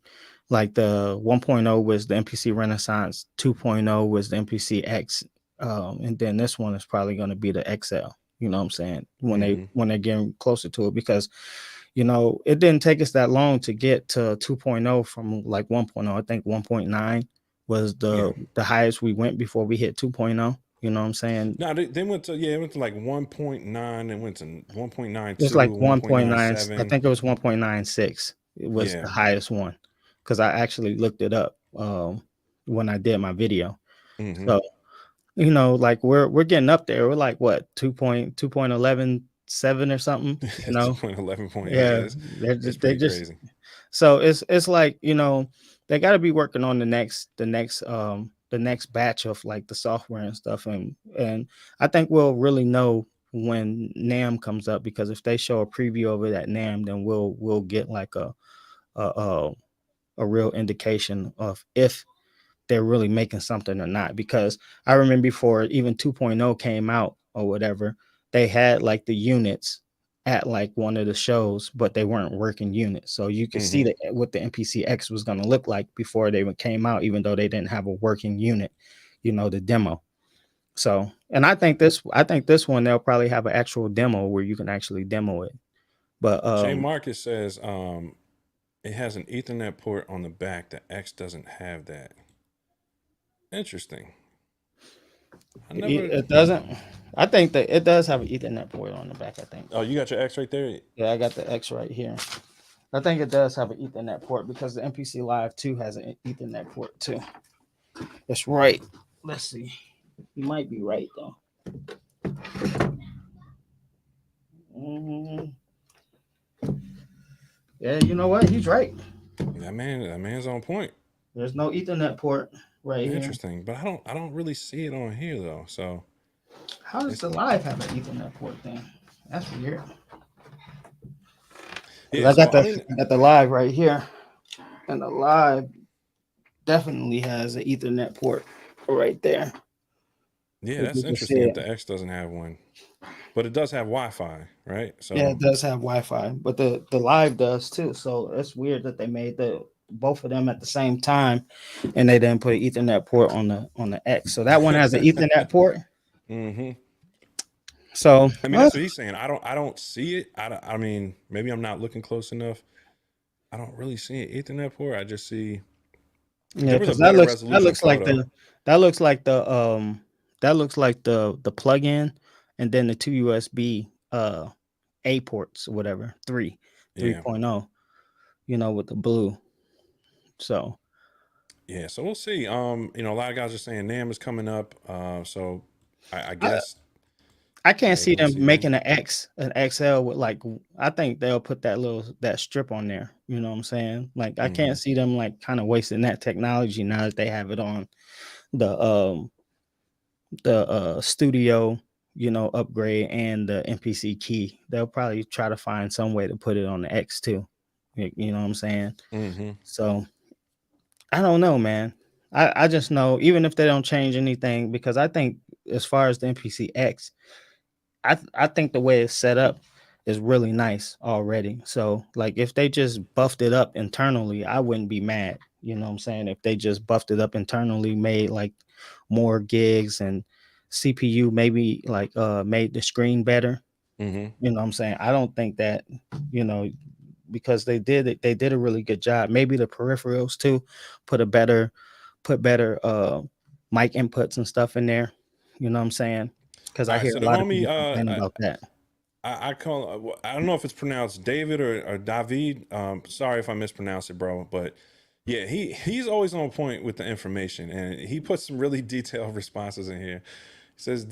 Like the 1.0 was the MPC Renaissance, 2.0 was the MPC X, and then this one is probably going to be the XL. You know what I'm saying? When they're getting closer to it, because it didn't take us that long to get to 2.0 from like 1.0. I think 1.9 was Yeah. the highest we went before we hit 2.0. You know what I'm saying? No, they went to it went to like 1.9, it went to 1.92, It's like 1.9. I 1.97. think it was 1.96. It was the Yeah. highest one, because I actually looked it up when I did my video. Mm-hmm. So like we're getting up there. We're like what 2.11.7 or something. Yeah, 2.11 point. Yeah, Yeah, it's they pretty just crazy. so it's like they got to be working on the next batch of like the software and stuff, and I think we'll really know when NAM comes up, because if they show a preview of it at NAM, then we'll get like a a, a real indication of if they're really making something or not. Because I remember before even 2.0 came out or whatever, they had like the units at like one of the shows, but they weren't working units. So you could see Mm-hmm. that what the MPC X was going to look like before they even came out, even though they didn't have a working unit, the demo. So, and I think this one they'll probably have an actual demo where you can actually demo it. But J Marcus says it has an Ethernet port on the back. The X doesn't have that. Interesting. I never. it doesn't. I think that it does have an Ethernet port on the back, I think. Oh, you got your X right there. Yeah, I got the X right here. I think it does have an Ethernet port, because the MPC Live 2 has an Ethernet port too. That's right. Let's see. You might be right though. Mhm. Yeah, you know what? He's right. That man's on point. There's no Ethernet port right here. Interesting, but I don't really see it on here though. So How does the Live have an Ethernet port then? That's weird. yeah. I So got I mean, the Live right here, and the Live definitely has an Ethernet port right there. yeah, If that's you can see interesting that it. the X doesn't have one, but it does have Wi-Fi, right? Yeah, So it does have Wi-Fi, but the Live does too. So it's weird that they made the both of them at the same time, and they didn't put an Ethernet port on the X. So that one has an Ethernet port. mm-hmm. So I mean, that's what he's saying. I don't see it. I mean, maybe I'm not looking close enough. I don't really see an Ethernet port. I just see yeah, there was a because better resolution photo. that looks like the plug-in, and then the two USB A ports, or whatever, Yeah, 3.0, with the blue. So yeah. So we'll see. A lot of guys are saying NAM is coming up. So I I, guess I can't see maybe we'll them see then. making an XL with like, I think they'll put that strip on there. You know what I'm saying? Like I Mm-hmm. can't see them like kind of wasting that technology now that they have it on the studio, upgrade, and the MPC key. They'll probably try to find some way to put it on the X too. You know what I'm saying? Mm-hmm. So I don't know, man. I just know, even if they don't change anything, because I think as far as the MPC X, I think the way it's set up is really nice already. So like if they just buffed it up internally, I wouldn't be mad. You know what I'm saying? If they just buffed it up internally, made like more gigs and CPU maybe like made the screen better. Mm-hmm. You know what I'm saying? I don't think that, you know, because they did a really good job. Maybe the peripherals too, put a better put better mic inputs and stuff in there. You know what I'm saying? Because All I right, hear so a the lot of homie, people complain about that. I call, I don't know if it's pronounced David or David. Sorry if I mispronounce it, bro. But yeah, he's always on point with the information, and he puts some really detailed responses in here. He says,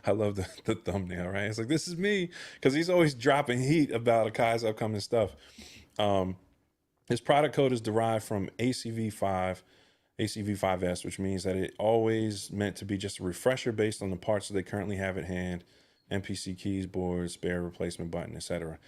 I love the thumbnail, right? It's like, this is me, because he's always dropping heat about Akai's upcoming stuff. Um, his product code is derived from ACV5S, which means that it always meant to be just a refresher based on the parts that they currently have at hand: MPC keys, board, spare replacement button, etc.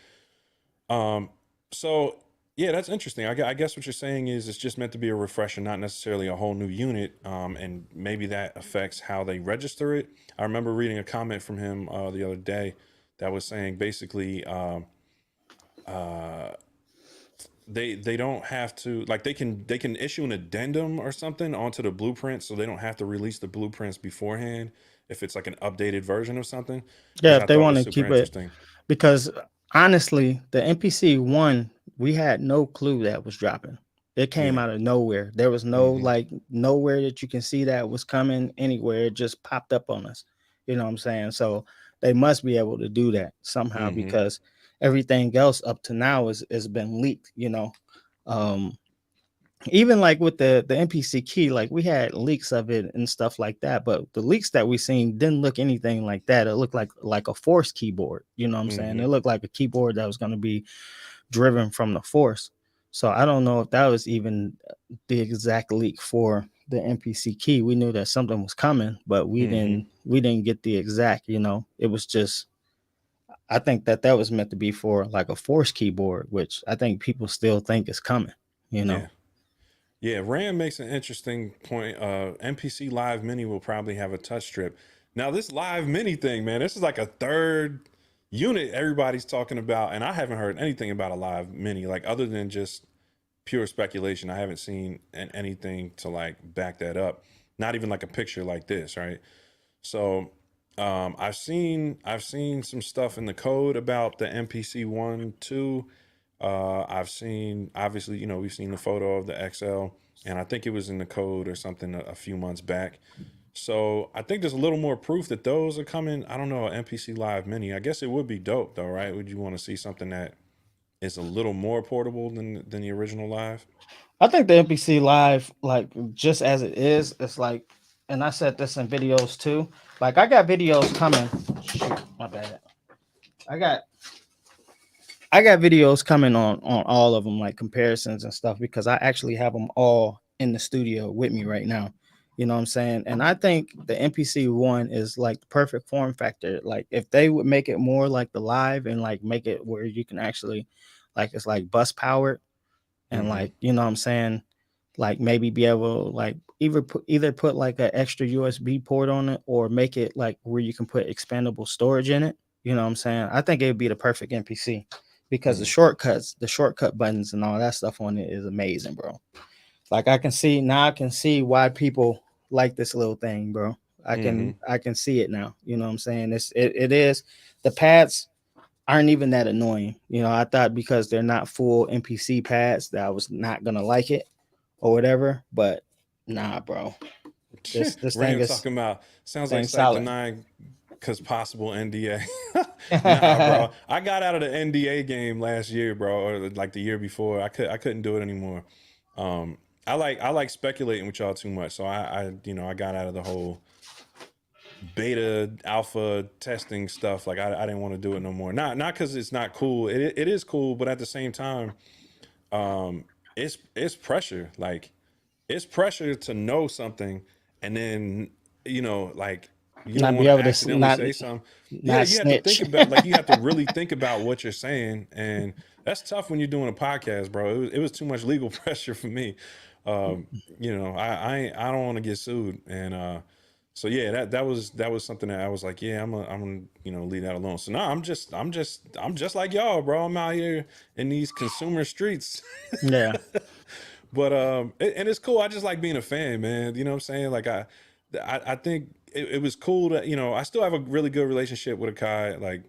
So yeah, that's interesting. I guess what you're saying is it's just meant to be a refresher, not necessarily a whole new unit. And maybe that affects how they register it. I remember reading a comment from him the other day that was saying basically they don't have to, like, they can issue an addendum or something onto the blueprint, so they don't have to release the blueprints beforehand if it's like an updated version of something, Yeah, which if I they thought want was to super keep it, interesting. because honestly, the MPC One, we had no clue that was dropping. It came Yeah. out of nowhere. There was no Mm-hmm. like nowhere that you can see that was coming anywhere. It just popped up on us. You know what I'm saying? So they must be able to do that somehow Mm-hmm. because everything else up to now is been leaked. You know, um, even like with the MPC key, like we had leaks of it and stuff like that, but the leaks that we seen didn't look anything like that. It looked like a force keyboard. You know what I'm saying? Mm-hmm. It looked like a keyboard that was going to be driven from the force. So I don't know if that was even the exact leak for the MPC key. We knew that something was coming, but Mm-hmm. we didn't get the exact. You know, it was just. I think that that was meant to be for like a force keyboard, which I think people still think is coming. You know. Yeah. Yeah, Ram makes an interesting point. MPC Live Mini will probably have a touch strip. Now, this Live Mini thing, man, this is like a third unit everybody's talking about, and I haven't heard anything about a Live Mini, like, other than just pure speculation. I haven't seen anything to like back that up. Not even like a picture like this, right? So, I've seen some stuff in the code about the MPC One, two. I've seen, obviously, we've seen the photo of the XL, and I think it was in the code or something a few months back. So I think there's a little more proof that those are coming. I don't know, MPC Live Mini. I guess it would be dope though, right? Would you want to see something that is a little more portable than the original Live? I think the MPC Live, like just as it is, it's like, and I said this in videos too. Like I got videos coming. Shoot, my bad. I got I got videos coming on all of them, like comparisons and stuff, because I actually have them all in the studio with me right now. You know what I'm saying? And I think the MPC One is like the perfect form factor. Like if they would make it more like the Live and like make it where you can actually, like it's like bus powered and Mm-hmm. like you know what I'm saying, like maybe be able to like either put like an extra USB port on it or make it like where you can put expandable storage in it. You know what I'm saying? I think it would be the perfect MPC because Mm-hmm. the shortcut buttons and all that stuff on it is amazing, bro. Like I can see why people like this little thing, bro. Mm-hmm. I can see it now. You know what I'm saying? It is the pads aren't even that annoying. You know, I thought because they're not full MPC pads that I was not gonna like it or whatever, but nah, bro. This Ram talking about sounds like thing site solid. denying because possible NDA. Nah, bro. I got out of the NDA game last year, bro, or like the year before. I couldn't do it anymore. I like speculating with y'all too much, so I got out of the whole beta alpha testing stuff. Like I didn't want to do it no more. Not because it's not cool. It is cool, but at the same time, it's pressure. Like it's pressure to know something, and then like you don't Not be want to able to accidentally say something. Yeah, not you have to snitch. think about, like, you have to really think about what you're saying, and that's tough when you're doing a podcast, bro. It was too much legal pressure for me. Um, I don't want to get sued, and so yeah, that was something that I was like, yeah, I'm gonna leave that alone. So now I'm just like y'all, bro. I'm out here in these consumer streets. Yeah. But and it's cool. I just like being a fan, man. You know what I'm saying? Like I think it was cool that, you know, I still have a really good relationship with Akai. Like,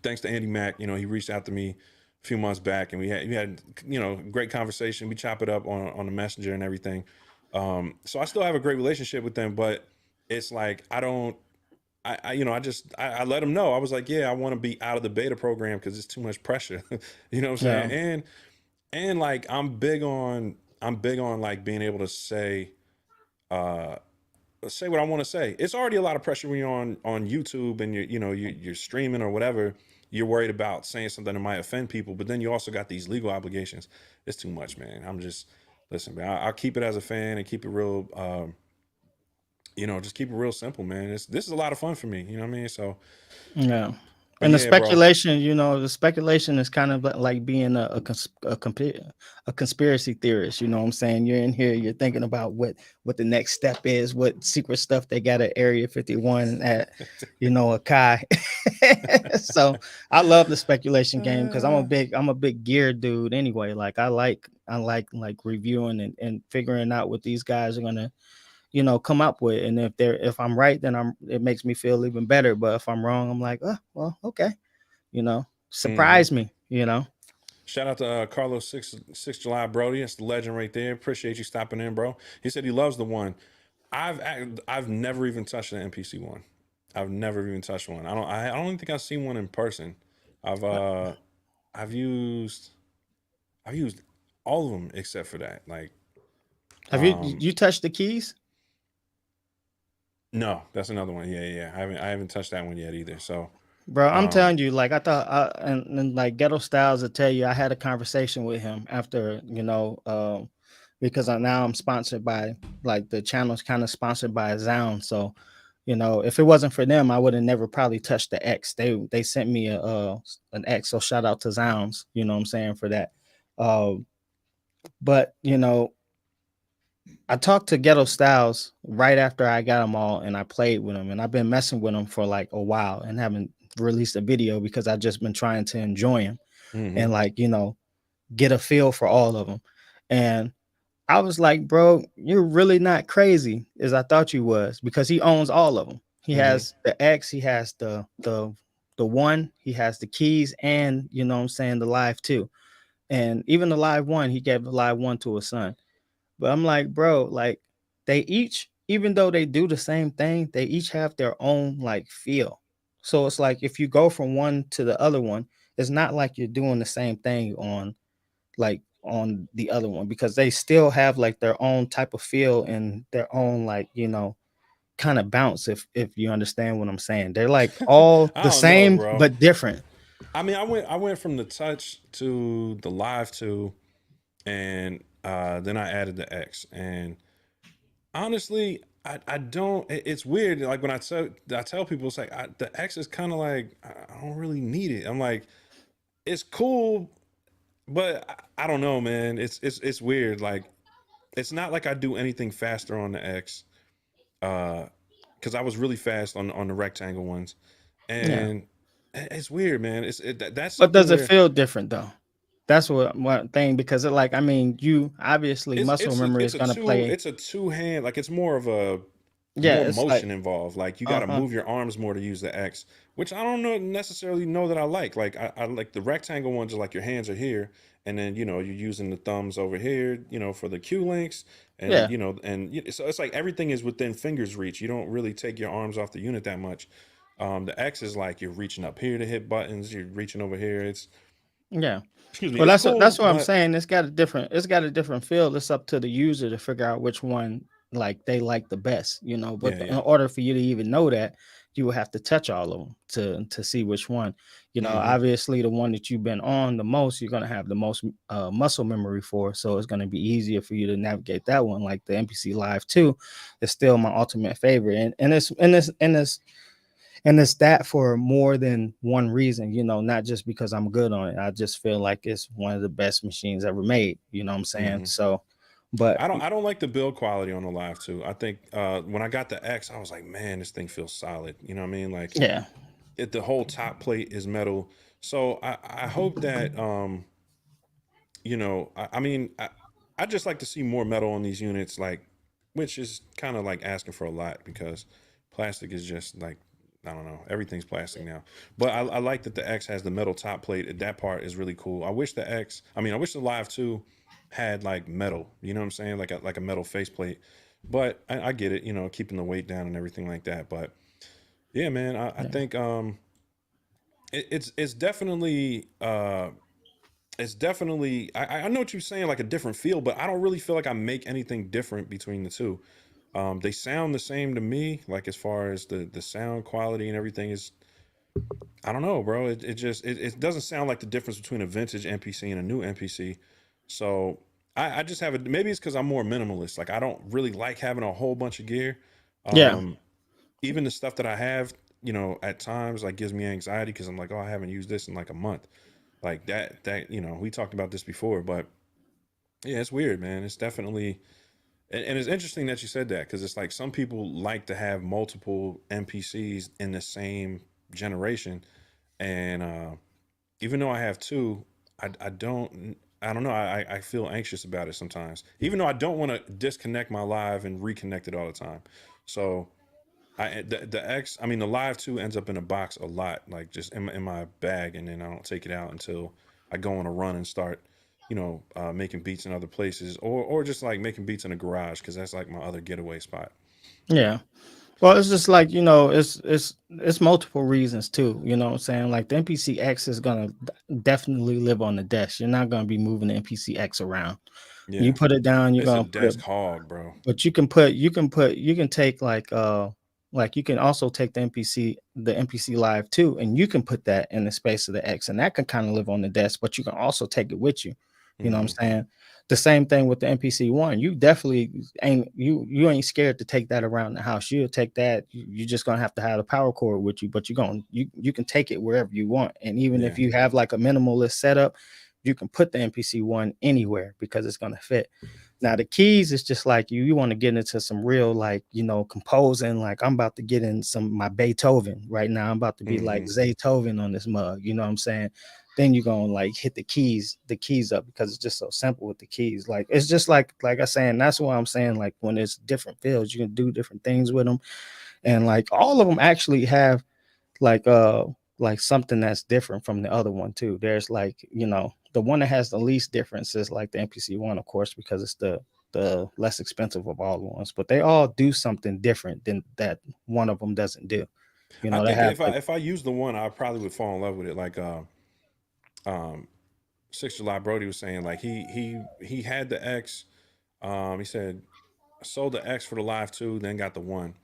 thanks to Andy Mack, you know, he reached out to me a few months back, and we had you know, great conversation. We chop it up on the messenger and everything. So I still have a great relationship with them, but it's like I don't. You know, I let them know. I was like, yeah, I want to be out of the beta program because it's too much pressure. You know what I'm Yeah. saying? And like I'm big on like being able to uh say what I want to say. It's already a lot of pressure when you're on YouTube and you're streaming or whatever. You're worried about saying something that might offend people, but then you also got these legal obligations. It's too much, man. I'm just listen, man. I'll keep it as a fan and keep it real. Just keep it real simple, man. This is a lot of fun for me. You know what I mean? So, Yeah. but And the yeah, bro. speculation, the speculation is kind of like being a conspiracy theorist. You know what I'm saying? You're in here, you're thinking about what the next step is, what secret stuff they got at Area 51 at, Akai. So I love the speculation game because I'm a big gear dude anyway. Like I like reviewing and figuring out what these guys are gonna come up with. And if I'm right, then it makes me feel even better. But if I'm wrong, I'm like, oh well, okay, hmm surprise me. Shout out to Carlos 6 July Brody. That's the legend right there. Appreciate you stopping in, bro. He said he loves the one. I've never even touched an MPC one. I've never even touched one. I don't even think I've seen one in person. I've Uh, uh I've used I've used all of them except for that. Like Have you um you touched the keys? no, that's another one. Yeah, yeah. I haven't touched that one yet either. So Bro, I'm um telling you, like I thought, and like Ghetto Styles will tell you, I had a conversation with him after, because now I'm sponsored by, like, the channel's kind of sponsored by Zound. So, if it wasn't for them, I would have never probably touched the X. They sent me an X, so shout out to Zounds, you know what I'm saying, for that. But I talked to Ghetto Styles right after I got them all, and I played with them, and I've been messing with them for like a while, and haven't released a video because I've just been trying to enjoy them and, hmm like, get a feel for all of them. And I was like, bro, you're really not crazy as I thought you was, because he owns all of them. He hmm has the X, he has the one, he has the keys, and what I'm saying, the Live 2. And even the Live 1, he gave the Live 1 to his son. But I'm like, bro, like, they each, even though they do the same thing, they each have their own like feel. So it's like if you go from one to the other one, it's not like you're doing the same thing on the other one, because they still have like their own type of feel and their own, like, kind of bounce, if you understand what I'm saying. They're like all I the don't know, same bro. but different. I mean, I went from the touch to the live to, and then I added the X. And honestly, I don't. It's weird. Like when I tell people, it's like the X is kind of like I don't really need it. I'm like, it's cool, but I don't know, man. It's weird. Like it's not like I do anything faster on the X, because I was really fast on the rectangle ones, Yeah. and it's weird, man. That's But something does it where feel different though? That's what one thing, because it, like, I mean, you obviously it's muscle it's a memory it's is a gonna two play. it's a two hand, like it's more of a Yeah, more it's like motion involved. Like you got to uh move your arms more to use the X, which I don't necessarily know that I like. Like I like the rectangle ones are like your hands are here, and then you're using the thumbs over here, for the Q links, and yeah, so it's like everything is within fingers reach. You don't really take your arms off the unit that much. The X is like you're reaching up here to hit buttons, you're reaching over here. It's yeah. excuse me, Well, it's that's cool, what I'm but saying. It's got a different feel. It's up to the user to figure out which one, like, they like the best. But yeah, in yeah. order for you to even know that, you will have to touch all of them to see which one. hmm Obviously, the one that you've been on the most, you're gonna have the most muscle memory for. So it's gonna be easier for you to navigate that one. Like the MPC Live 2 is still my ultimate favorite, and it's that for more than one reason, not just because I'm good on it. I just feel like it's one of the best machines ever made. You know what I'm saying? hmm So, but I don't like the build quality on the Live too. I think when I got the X, I was like, man, this thing feels solid. You know what I mean? Like yeah, the whole top plate is metal. So I hope that I mean I just like to see more metal on these units, like, which is kind of like asking for a lot because plastic is just like, I don't know, everything's plastic now. But I like that the X has the metal top plate. That part is really cool. I wish the X, I mean, I wish the Live 2 had like metal, you know what I'm saying? Like a metal faceplate. But I get it, you know, keeping the weight down and everything like that. But yeah, man, I Yeah. think it's definitely I know what you're saying, like a different feel, but I don't really feel like I make anything different between the two. They sound the same to me, like as far as the sound quality and everything is. I don't know, bro. It doesn't sound like the difference between a vintage MPC and a new MPC. So I just have it. Maybe it's because I'm more minimalist. Like I don't really like having a whole bunch of gear. Yeah. Um, Even the stuff that I have, you know, at times like gives me anxiety because I'm like, oh, I haven't used this in like a month. Like that, you know, we talked about this before, but yeah, it's weird, man. It's definitely, and it's interesting that you said that because it's like some people like to have multiple NPCs in the same generation, and even though I have two, I don't. I don't know. I feel anxious about it sometimes, even though I don't want to disconnect my live and reconnect it all the time. So the X, I mean the Live 2 ends up in a box a lot, like just in my bag, and then I don't take it out until I go on a run and start, you know, making beats in other places, or just like making beats in a garage because that's like my other getaway spot. Yeah. Well, it's just like, you know, it's multiple reasons too. You know what I'm saying? Like the MPC X is gonna definitely live on the desk. You're not gonna be moving the MPC X around. You Yeah, put it down, you're it's a gonna put it, desk hog, bro. but you can take like you can also take the MPC Live too, and you can put that in the space of the X, and that can kind of live on the desk, but you can also take it with you. You know what I'm Hmm. saying? The same thing with the MPC One. You definitely you ain't scared to take that around the house. You'll take that. You're just gonna have to have a power cord with you, but you can take it wherever you want. And even if Yeah. you have like a minimalist setup, you can put the MPC One anywhere because it's gonna fit. Now the keys is just like you want to get into some real like, you know, composing. Like I'm about to get in some my Beethoven right now. I'm about to be like Hmm. Zaytoven on this mug. You know what I'm saying? Then you're gonna like hit the keys up because it's just so simple with the keys. Like it's just like I saying, that's why I'm saying like when it's different fields, you can do different things with them. And like all of them actually have like like something that's different from the other one too. There's like, you know, the one that has the least difference is like the MPC One, of course, because it's the less expensive of all the ones, but they all do something different than that one of them doesn't do. You I know, they think have like, if I use the one, I probably would fall in love with it. Like um 6 July Brody was saying, like he had the X. He said I sold the X for the Live 2, then got the one,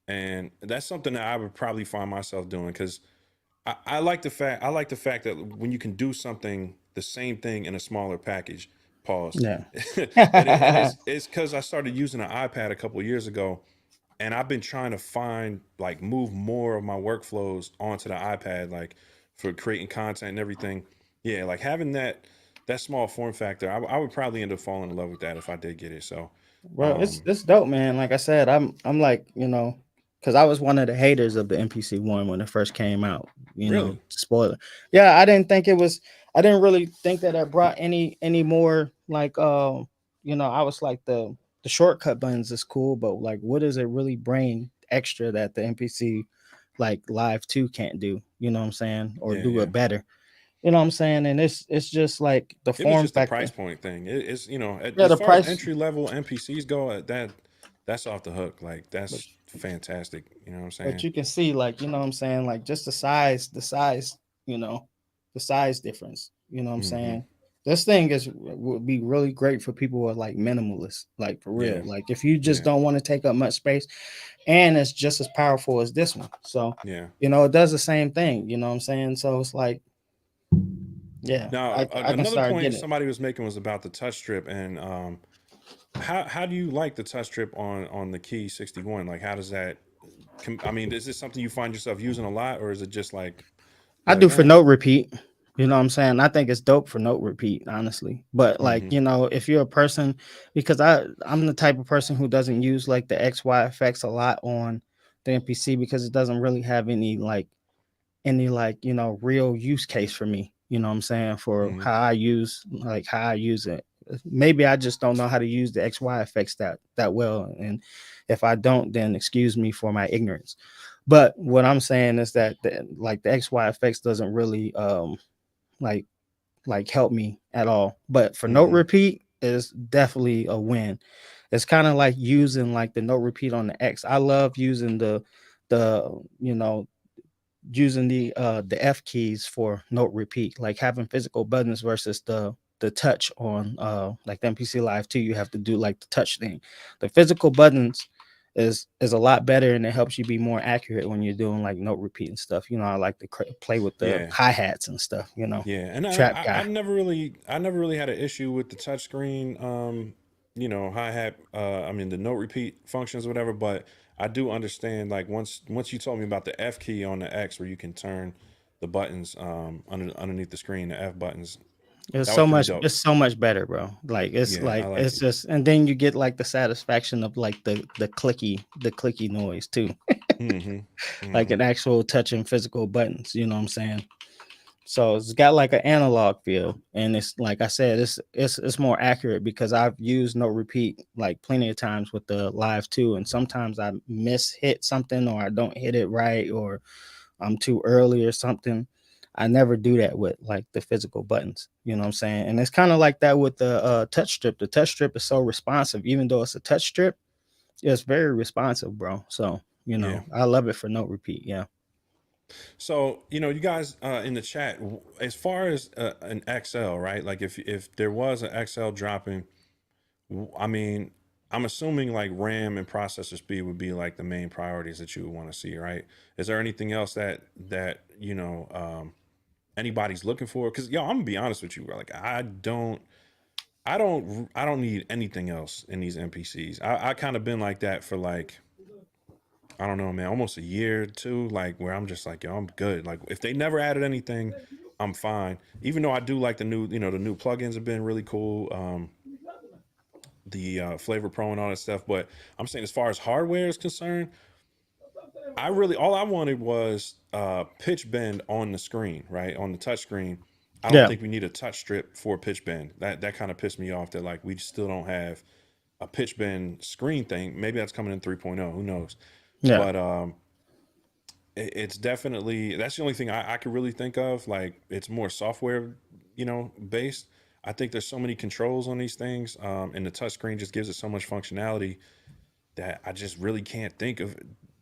and that's something that I would probably find myself doing because I like the fact that when you can do something the same thing in a smaller package. Pause. yeah. And it's because I started using an iPad a couple of years ago, and I've been trying to find like move more of my workflows onto the iPad, like for creating content and everything. Yeah, like having that small form factor, I would probably end up falling in love with that if I did get it. So, Well, um, it's dope, man. Like I said, I'm like, you know, because I was one of the haters of the MPC One when it first came out. You know, really, spoiler. Yeah, I didn't think it was. I didn't really think that it brought any more like, you know, I was like the shortcut buttons is cool, but like, what does it really bring extra that the MPC like Live 2 can't do? You know what I'm saying? Or yeah, do yeah. it better. You know what I'm saying? And it's just like the It was form just the price factor. point thing. It's Yeah, as the far as price. entry level NPCs go, that's off the hook. Like that's fantastic. You know what I'm But saying? you can see, like, you know what I'm saying, like just the size, you know, the size difference. You know what I'm Hmm. saying? This thing is would be really great for people who are like minimalists, like for Yeah, real. Like if you just yeah, don't want to take up much space, and it's just as powerful as this one. So, yeah. you know, it does the same thing. You know what I'm saying? So it's like, yeah, Now, I can another start point getting it. somebody was making was about the touch strip, and how do you like the touch strip on the Key 61? Like, how does that? I mean, is this something you find yourself using a lot, or is it just like I you're like, do for eh? note repeat. You know what I'm saying? I think it's dope for note repeat, honestly. But like, Mm-hmm. you know, if you're a person, because I'm the type of person who doesn't use like the XY effects a lot on the NPC because it doesn't really have any like, you know, real use case for me. You know what I'm saying? For Mm-hmm. how I use it. maybe I just don't know how to use the XY effects that well. And if I don't, then excuse me for my ignorance. But what I'm saying is that like the XY effects doesn't really like help me at all. But for note repeat is definitely a win. It's kind of like using like the note repeat on the X. I love using the you know, using the F keys for note repeat, like having physical buttons versus the touch on like the MPC Live 2. You have to do like the touch thing. The physical buttons is a lot better, and it helps you be more accurate when you're doing like note repeat and stuff. You know, I like to play with the Yeah. hi-hats and stuff, you know. Yeah, and Trap I guy. never really had an issue with the touchscreen, you know, hi-hat, I mean the note repeat functions or whatever, but I do understand like once you told me about the F key on the X where you can turn the buttons underneath the screen, the F buttons, that was pretty dope. It's so much better, bro. Yeah, I like it's it. just, and then you get like the satisfaction of like the clicky noise too. Mm-hmm. Like Mm-hmm. an actual touching physical buttons, you know what I'm saying? So it's got like an analog feel, and it's like I said, it's more accurate because I've used no repeat like plenty of times with the Live 2, and sometimes I miss hit something or I don't hit it right or I'm too early or something. I never do that with like the physical buttons, you know what I'm saying? And it's kind of like that with the touch strip. The touch strip is so responsive, even though it's a touch strip, it's very responsive, bro. So you Yeah. know, I love it for note repeat. Yeah. So, you know, you guys in the chat, as far as an XL, right? Like if there was an XL dropping, I mean, I'm assuming like RAM and processor speed would be like the main priorities that you would want to see, right? Is there anything else that you know anybody's looking for? Because yo, I'm gonna be honest with you, bro. Like I don't need anything else in these MPCs. I kind of been like that for like I don't know, man, almost a year or two, like where I'm just like, yo, I'm good. Like if they never added anything, I'm fine. Even though I do like the new, you know, the new plugins have been really cool. The Flavor Pro and all that stuff. But I'm saying as far as hardware is concerned, I really all I wanted was pitch bend on the screen, right? On the touch screen. I don't Yeah. think we need a touch strip for pitch bend. That kind of pissed me off that like we still don't have a pitch bend screen thing. Maybe that's coming in 3.0, who knows? Yeah. But it's definitely that's the only thing I could really think of. Like it's more software, you know, based. I think there's so many controls on these things, and the touchscreen just gives it so much functionality that I just really can't think of.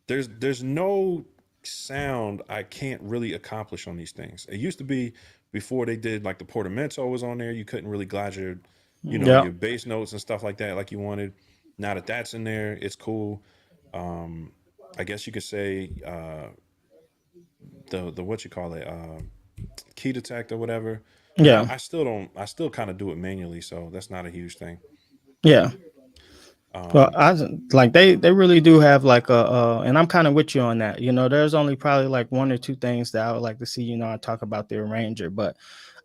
There's no sound I can't really accomplish on these things. It used to be before they did like the portamento was on there, you couldn't really glide your, you know, Yeah. your bass notes and stuff like that like you wanted. Now that that's in there, it's cool. I guess you could say the what you call it key detect or whatever, but Yeah. I still don't I still kind of do it manually, so that's not a huge thing. Yeah. Well, um like they really do have like and I'm kind of with you on that. You know, there's only probably like one or two things that I would like to see. You know, I talk about the arranger, but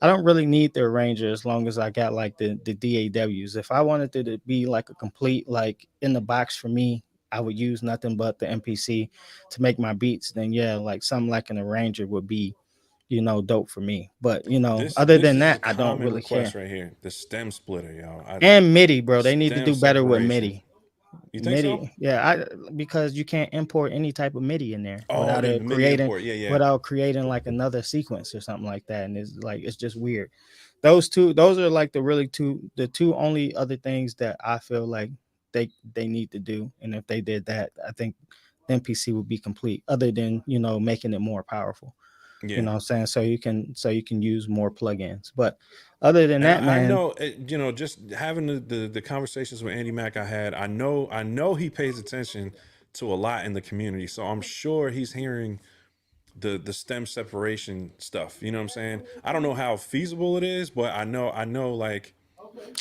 I don't really need the arranger as long as I got like the DAWs. If I wanted it to be like a complete like in the box for me, I would use nothing but the MPC to make my beats. Then yeah, like something like an arranger would be, you know, dope for me. But you know, other this than is a that, I don't common really request care. right here, the stem splitter, y'all. And MIDI, bro, they need to Stem do better with separation, MIDI. you think so? MIDI, yeah, because you can't import any type of MIDI in there Oh, the MIDI import, yeah, yeah. without creating like another sequence or something like that, and it's like it's just weird. Those are like the two only other things that I feel like they need to do, and if they did that, I think the MPC would be complete. Other than you know making it more powerful, you Yeah. know what I'm saying, so you can use more plugins. But other than And that, I man, know, you know, just having the conversations with Andy Mack I had, I know he pays attention to a lot in the community. So I'm sure he's hearing the stem separation stuff. You know what I'm saying? I don't know how feasible it is, but I know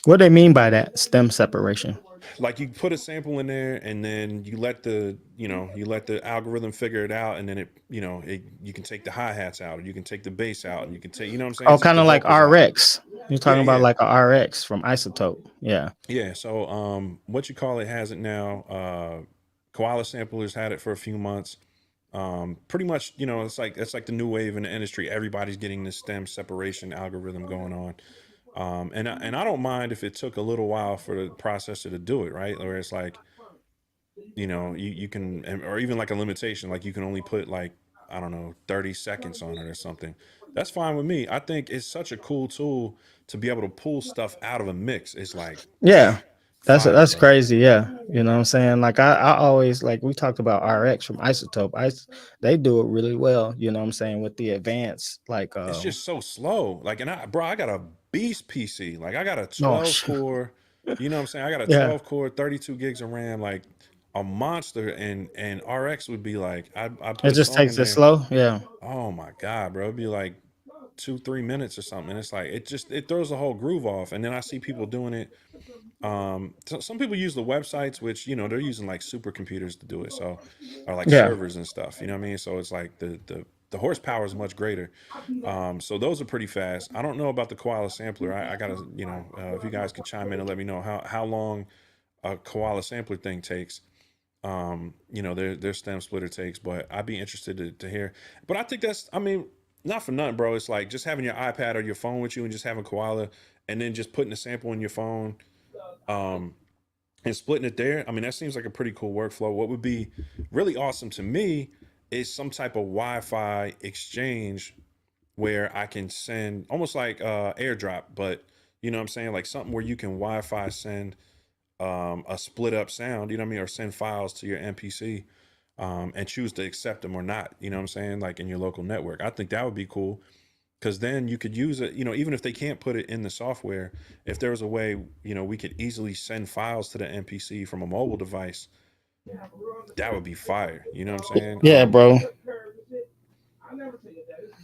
what they mean by that stem separation? like you put a sample in there and then you let the you let the algorithm figure it out, and then it you can take the hi-hats out, or you can take the bass out, and you can take, you know what I'm saying, Oh, just kind the of like vocals out. RX. You're Yeah, talking about yeah, like a RX from Isotope. Yeah. yeah. So what you call it has it now. Koala samplers had it for a few months. Pretty much, it's like the new wave in the industry. Everybody's getting this stem separation algorithm going on. And I don't mind if it took a little while for the processor to do it, right? Where it's like, you can, or even like a limitation, like you can only put like, I don't know, 30 seconds on it or something. That's fine with me. I think it's such a cool tool to be able to pull stuff out of a mix. It's like Yeah. fire, That's bro. crazy. Yeah. You know what I'm saying? Like I always like we talked about RX from Isotope. They do it really well, you know what I'm saying, with the advanced like It's just so slow. Like, and I got a beast PC. Like, I got a oh 12 core, you know what I'm saying? I got a yeah. 12 core, 32 gigs of RAM, like a monster. And RX would be like, I put It a just song in takes it there. slow. Yeah. Oh my God, bro. It'd be like 2-3 minutes or something. And it's like, it throws the whole groove off. And then I see people doing it. Some people use the websites, which, they're using like supercomputers to do it. So, or like Yeah. servers and stuff, you know what I mean? So it's like the horsepower is much greater. So those are pretty fast. I don't know about the koala sampler. I gotta, if you guys could chime in and let me know how long a koala sampler thing takes. Their stem splitter takes, but I'd be interested to hear. But I think that's, I mean, not for nothing, bro. It's like just having your iPad or your phone with you and just having koala and then just putting a sample in your phone, um, and splitting it there. I mean, that seems like a pretty cool workflow. What would be really awesome to me is some type of Wi-Fi exchange where I can send almost like AirDrop, but you know what I'm saying? Like something where you can Wi-Fi send a split up sound, you know what I mean? Or send files to your MPC, and choose to accept them or not, you know what I'm saying? Like in your local network. I think that would be cool because then you could use it, even if they can't put it in the software, if there was a way, we could easily send files to the MPC from a mobile device, that would be fire. You know what I'm saying? Yeah, bro.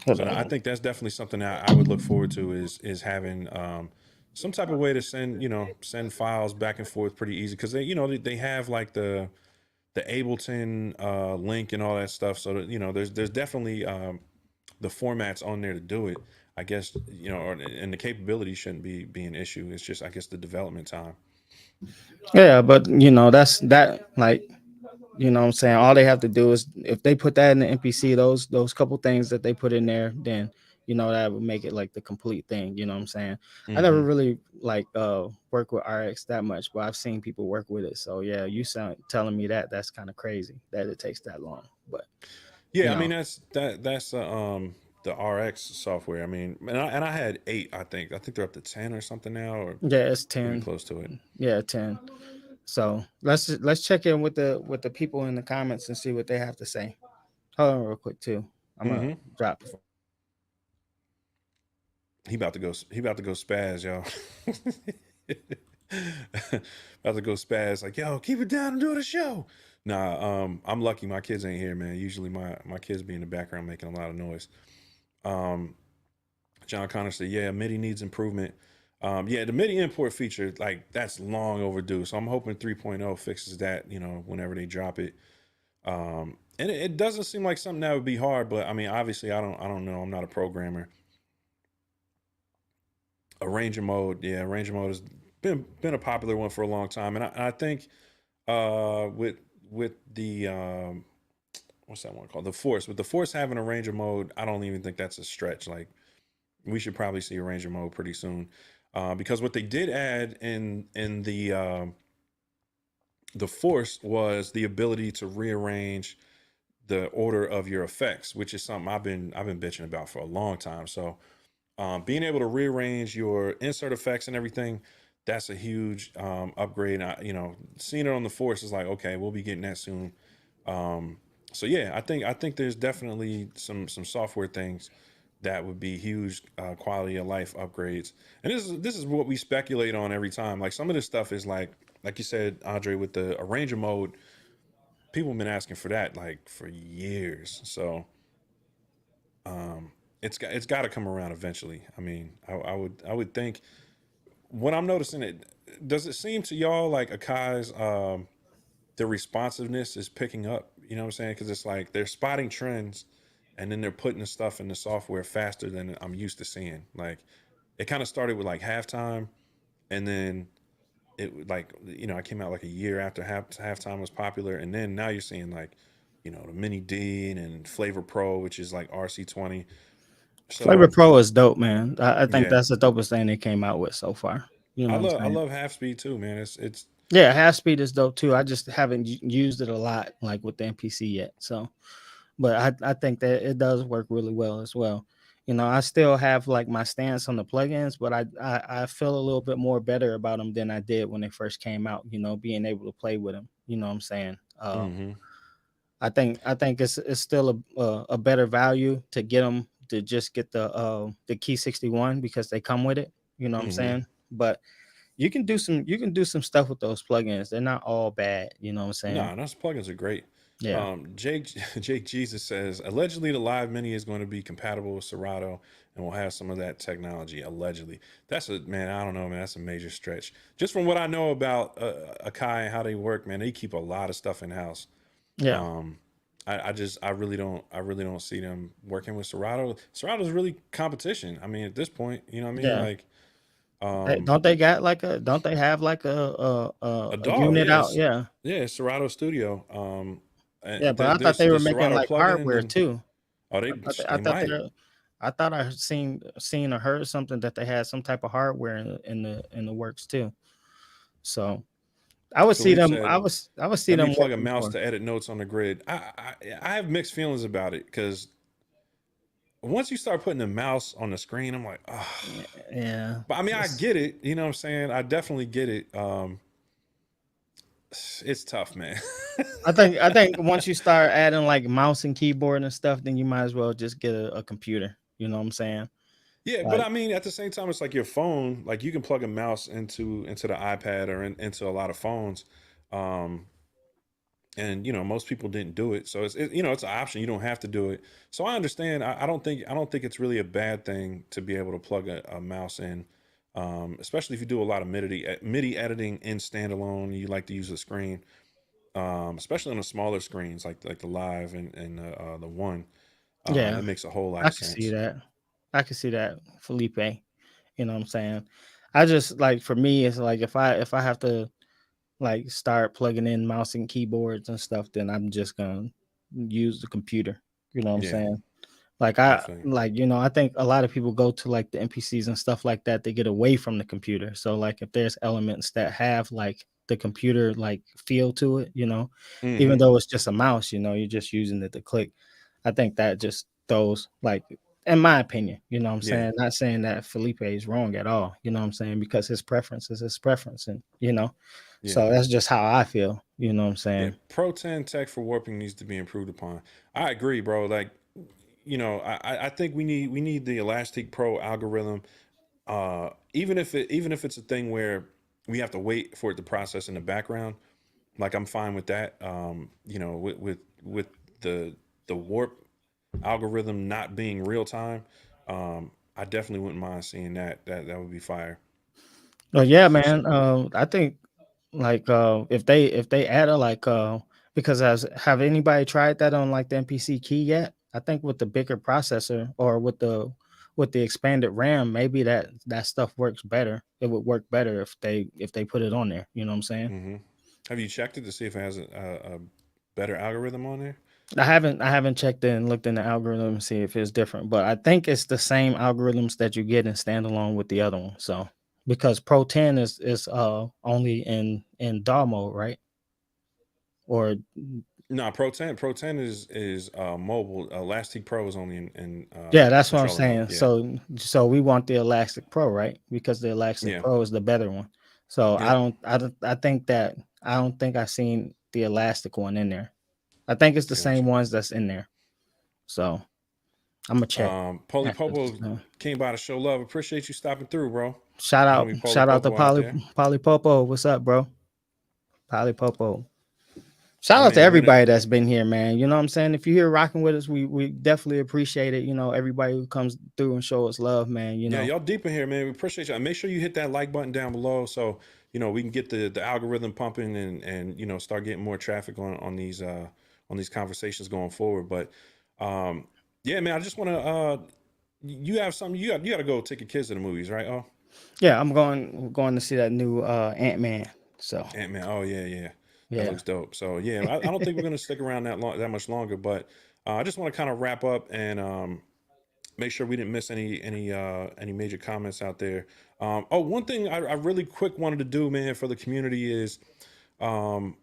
Hold So I on. think that's definitely something that I would look forward to is having some type of way to send files back and forth pretty easy because they have like the Ableton link and all that stuff. So that, there's definitely the formats on there to do it. I guess and the capability shouldn't be an issue. It's just I guess the development time. Yeah, but that's that like what I'm saying, all they have to do is if they put that in the NPC, those couple things that they put in there, then that would make it like the complete thing, you know what I'm saying? I never Hmm. really like work with RX that much, but I've seen people work with it. So yeah, you sound telling me that's kind of crazy that it takes that long. But you Yeah, I mean know, that's the RX software. I mean, and I had 8. I think they're up to 10 or something now, or yeah, it's maybe 10. close to it. Yeah, 10. So let's check in with the people in the comments and see what they have to say. Hold on real quick too. I'm gonna Hmm. drop. He about to go. He about to go spaz, y'all. About to go spaz. Like, yo, keep it down and do the show. Nah, I'm lucky my kids ain't here, man. Usually my kids be in the background making a lot of noise. Um, John Connor said, yeah, MIDI needs improvement. Yeah, the MIDI import feature, like that's long overdue. So I'm hoping 3.0 fixes that, whenever they drop it. And it doesn't seem like something that would be hard, but I mean, obviously I don't know. I'm not a programmer. Arranger mode, yeah, arranger mode has been a popular one for a long time, and I think with the what's that one called? The Force. With the Force having a Ranger mode, I don't even think that's a stretch. Like we should probably see a Ranger mode pretty soon, because what they did add in the Force was the ability to rearrange the order of your effects, which is something I've been bitching about for a long time. So being able to rearrange your insert effects and everything, that's a huge upgrade. Seeing it on the Force is like, okay, we'll be getting that soon. So yeah, I think there's definitely some software things that would be huge quality of life upgrades. And this is what we speculate on every time. Like some of this stuff is like you said, Andre, with the arranger mode, people have been asking for that like for years. So um, it's got to come around eventually. I mean, I would think what I'm noticing it does it seem to y'all like Akai's the responsiveness is picking up. You know what I'm saying? Because it's like they're spotting trends, and then they're putting the stuff in the software faster than I'm used to seeing. Like it kind of started with like halftime, and then I came out like a year after halftime was popular, and then now you're seeing like the Mini D and Flavor Pro, which is like RC20. Flavor So Pro is dope, man. I think yeah, that's the dopest thing they came out with so far. You know what I'm I saying? love half speed too, man. It's Yeah, half speed is dope too. I just haven't used it a lot, like with the MPC yet. So, but I think that it does work really well as well. You know, I still have like my stance on the plugins, but I feel a little bit more better about them than I did when they first came out. You know, being able to play with them. You know what I'm saying? hmm I think it's still a better value to get them to just get the Key 61 because they come with it. You know what I'm hmm saying? But you can do some stuff with those plugins. They're not all bad. You know what I'm saying? No, those plugins are great. Yeah. Jake Jake Jesus says allegedly the Live Mini is going to be compatible with Serato and will have some of that technology. Allegedly, that's a man. I don't know, man. That's a major stretch. Just from what I know about Akai and how they work, man, they keep a lot of stuff in house. Yeah. Um, I really don't see them working with Serato. Serato's really competition. I mean, at this point, you know what I mean? Yeah. Like, um, Don't they have like a a dog, unit out? yes, Yeah. yeah, Serato Studio. Yeah, but I thought There's they were the making Serato like plugin, hardware and too. oh, I they thought might. I thought I had seen or heard something that they had some type of hardware in the works too. So I would see Philippe them. said, I would see "Let me them plug a working mouse more. to edit notes on the grid." I have mixed feelings about it because once you start putting the mouse on the screen, I'm like, ah. Yeah. But I mean, I It's, get it. You know what I'm saying? I definitely get it. It's tough, man. I think once you start adding like mouse and keyboard and stuff, then you might as well just get a computer. You know what I'm saying? Yeah, but Like I mean, at the same time, it's like your phone. Like you can plug a mouse into the iPad or into a lot of phones, um, and you know most people didn't do it. So you know it's an option. You don't have to do it. So I understand. I don't think it's really a bad thing to be able to plug a mouse in, especially if you do a lot of MIDI editing in standalone. You like to use the screen, especially on the smaller screens like the Live and the One. yeah, It makes a whole lot I of can see sense. that. I can see that, Felipe. You know what I'm saying? I just like for me, it's like if I have to like start plugging in mouse and keyboards and stuff, then I'm just gonna use the computer. You know what I'm Yeah, saying? Like I I feel you. like you know I think a lot of people go to like the NPCs and stuff like that. They get away from the computer. So like if there's elements that have like the computer like feel to it, even hmm though it's just a mouse, you're just using it to click. I think that just throws like in my opinion, what I'm Yeah, saying, not saying that Felipe is wrong at all, what I'm saying, because his preference is his preference, and yeah. so that's just how I feel, what I'm Yeah, saying. Pro 10 tech for warping needs to be improved upon. I agree, bro. Like, you know, I think we need the Elastic Pro algorithm. Even if it's a thing where we have to wait for it to process in the background, like I'm fine with that. You know, with the warp algorithm not being real time, I definitely wouldn't mind seeing that. That would be fire Well, yeah, for man. sure. I think like if they add a like because as have anybody tried that on like the MPC key yet? I think with the bigger processor or with the expanded RAM, maybe that stuff works better. It would work better if they put it on there. You know what I'm saying? hmm Have you checked it to see if it has a better algorithm on there? I haven't checked in and looked in the algorithm to see if it's different, but I think it's the same algorithms that you get in standalone with the other one. So because Pro 10 is only in DAW mode, right? Or No, Pro 10 is mobile. Elastic Pro is only in yeah, that's what I'm controller mode. saying. Yeah. So we want the Elastic Pro, right? Because the Elastic Yeah. Pro is the better one. So Yep. I don't think I've seen the Elastic one in there. I think it's the same Gotcha. ones that's in there. So I'm gonna check Polly after this. Popo came by to show love. Appreciate you stopping through, bro. Shout My out, homie Polly shout out to Popo out Polly there. Polly Popo. What's up, bro? Polly Popo. Shout My out to man Rennet. everybody that's been here, man. You know what I'm saying? If you're here rocking with us, we definitely appreciate it. Everybody who comes through and show us love, man. Yeah, y'all deep in here, man. We appreciate y'all. Make sure you hit that like button down below so you know we can get the algorithm pumping and you know start getting more traffic on these conversations going forward. But um yeah, man, I just want to you have something you got to go take your kids to the movies, right? Oh, Yeah, I'm going to see that new Ant-Man. So Ant-Man. Oh yeah, yeah. That yeah. looks dope. So yeah, I don't think we're gonna stick around that much longer, but I just want to kind of wrap up and make sure we didn't miss any major comments out there. Oh, one thing I really quick wanted to do, man, for the community is, um,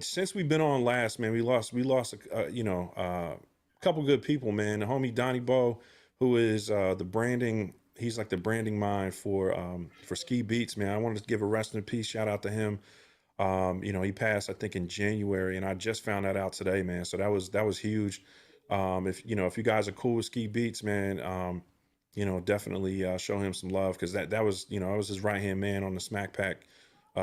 since we've been on last, man, we lost a couple good people, man. The homie Donnie Bo, who is the branding, he's like the branding mind for Ski Beats, man. I wanted to give a rest in peace shout out to him. He passed, I think, in January, and I just found that out today, man. So that was huge. If you guys are cool with Ski Beats, man, definitely show him some love, because that was, I was his right hand man on the Smack Pack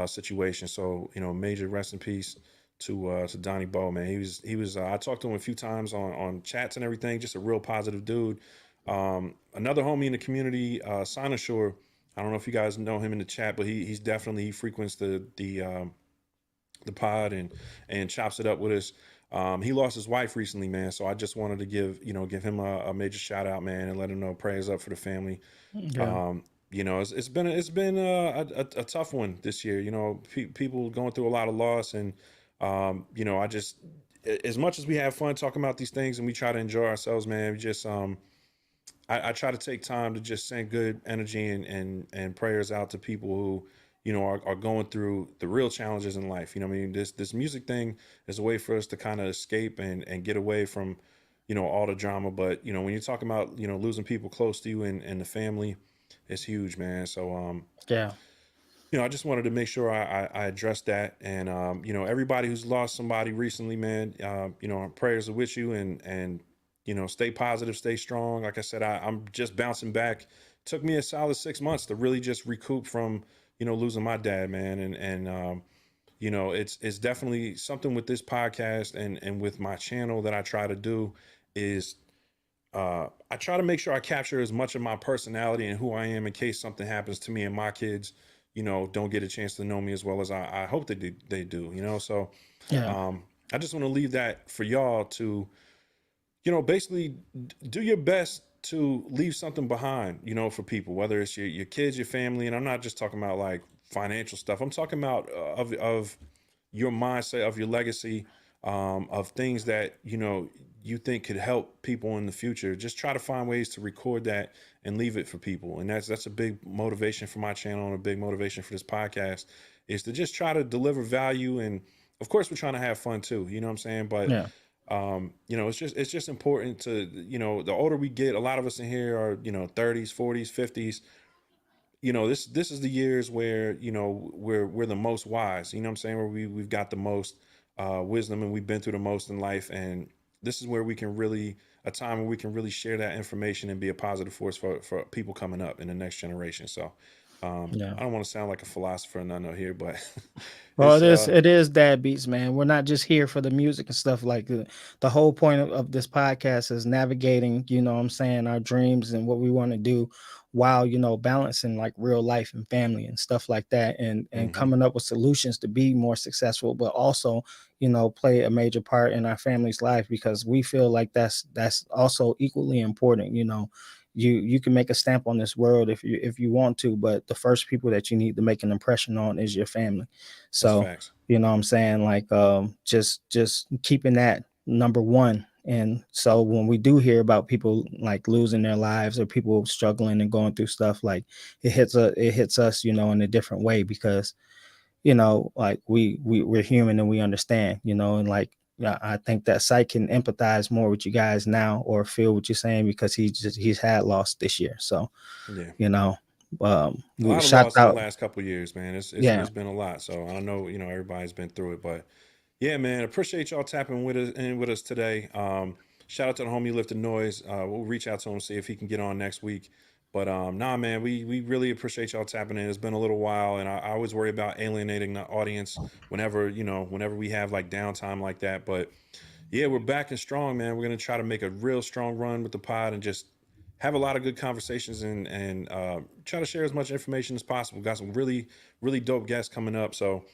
situation. So major rest in peace to Donnie Bo, man. He was. I talked to him a few times on chats and everything. Just a real positive dude. Another homie in the community, Sinashore. I don't know if you guys know him in the chat, but he frequents the pod and chops it up with us. He lost his wife recently, man. So I just wanted to give him a major shout out, man, and let him know prayers up for the family. Yeah. It's been a tough one this year. People going through a lot of loss, and I just, as much as we have fun talking about these things and we try to enjoy ourselves, man, we just I try to take time to just send good energy and prayers out to people who, are going through the real challenges in life. You know what I mean? This music thing is a way for us to kind of escape and get away from, all the drama. But, when you're talking about, losing people close to you and the family, it's huge, man. So, Yeah. I just wanted to make sure I addressed that. And, everybody who's lost somebody recently, man, our prayers are with you, and stay positive, stay strong. Like I said, I'm just bouncing back. Took me a solid 6 months to really just recoup from, losing my dad, man. It's definitely something with this podcast and with my channel that I try to do is, I try to make sure I capture as much of my personality and who I am in case something happens to me and my kids, don't get a chance to know me as well as I hope that they do, So, Yeah. I just want to leave that for y'all to, basically do your best to leave something behind, for people, whether it's your kids, your family. And I'm not just talking about like financial stuff. I'm talking about of your mindset, of your legacy, of things that, you think could help people in the future. Just try to find ways to record that and leave it for people. And that's a big motivation for my channel, and a big motivation for this podcast, is to just try to deliver value. And of course, we're trying to have fun too, you know what I'm saying? But Yeah. it's just important to, the older we get, a lot of us in here are, 30s, 40s, 50s. This is the years where, we're the most wise, you know what I'm saying? Where we've got the most wisdom, and we've been through the most in life. And this is where we can really, a time where we can really share that information and be a positive force for people coming up in the next generation. So, Yeah. I don't want to sound like a philosopher and I know here, but Well, it's, it is dad beats, man. We're not just here for the music and stuff. Like the whole point of this podcast is navigating, what I'm saying, our dreams and what we want to do, while balancing like real life and family and stuff like that, and mhm, coming up with solutions to be more successful, but also play a major part in our family's life, because we feel like that's also equally important. You can make a stamp on this world if you want to, but the first people that you need to make an impression on is your family. that's So, facts. what I'm saying, like, just keeping that number one. And so when we do hear about people like losing their lives, or people struggling and going through stuff, like it hits us, in a different way, because like we're human and we understand, and like, yeah, I think that Sight can empathize more with you guys now, or feel what you're saying, because he's had lost this year. So, Yeah. you know, A we lot of shout loss in the out. last couple of years, man. It's Yeah. it's been a lot. So I know, everybody's been through it, but yeah, man, appreciate y'all tapping with us today. Shout out to the homie Lifted Noise. We'll reach out to him, see if he can get on next week. But nah, man, we really appreciate y'all tapping in. It's been a little while, and I always worry about alienating the audience whenever we have like downtime like that. But yeah, we're back and strong, man. We're gonna try to make a real strong run with the pod and just have a lot of good conversations, and try to share as much information as possible. Got some really really dope guests coming up, so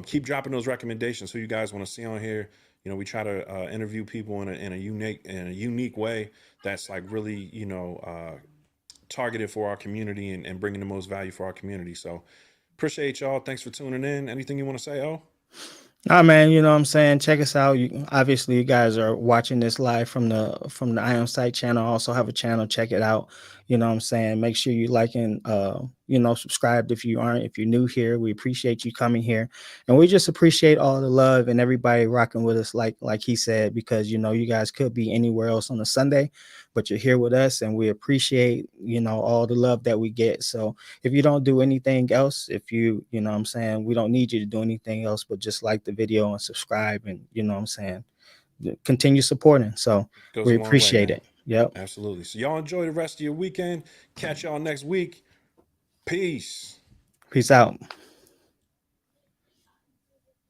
keep dropping those recommendations. Who you guys want to see on here? We try to interview people in a unique way that's like really targeted for our community, and bringing the most value for our community. So appreciate y'all. Thanks for tuning in. Anything you want to say? Oh. Oh man, you know what I'm saying? Check us out. You obviously you guys are watching this live from the iamsight channel. I also have a channel. Check it out. You know what I'm saying? Make sure you like and subscribed if you aren't, if you're new here. We appreciate you coming here. And we just appreciate all the love and everybody rocking with us, like he said, because you guys could be anywhere else on a Sunday, but you're here with us and we appreciate, all the love that we get. So if you don't do anything else, if you know what I'm saying, we don't need you to do anything else but just like the video and subscribe and what I'm saying, continue supporting. So Goes we a long way, appreciate man. it. Yep. Absolutely. So y'all enjoy the rest of your weekend. Catch y'all next week. Peace. Peace out.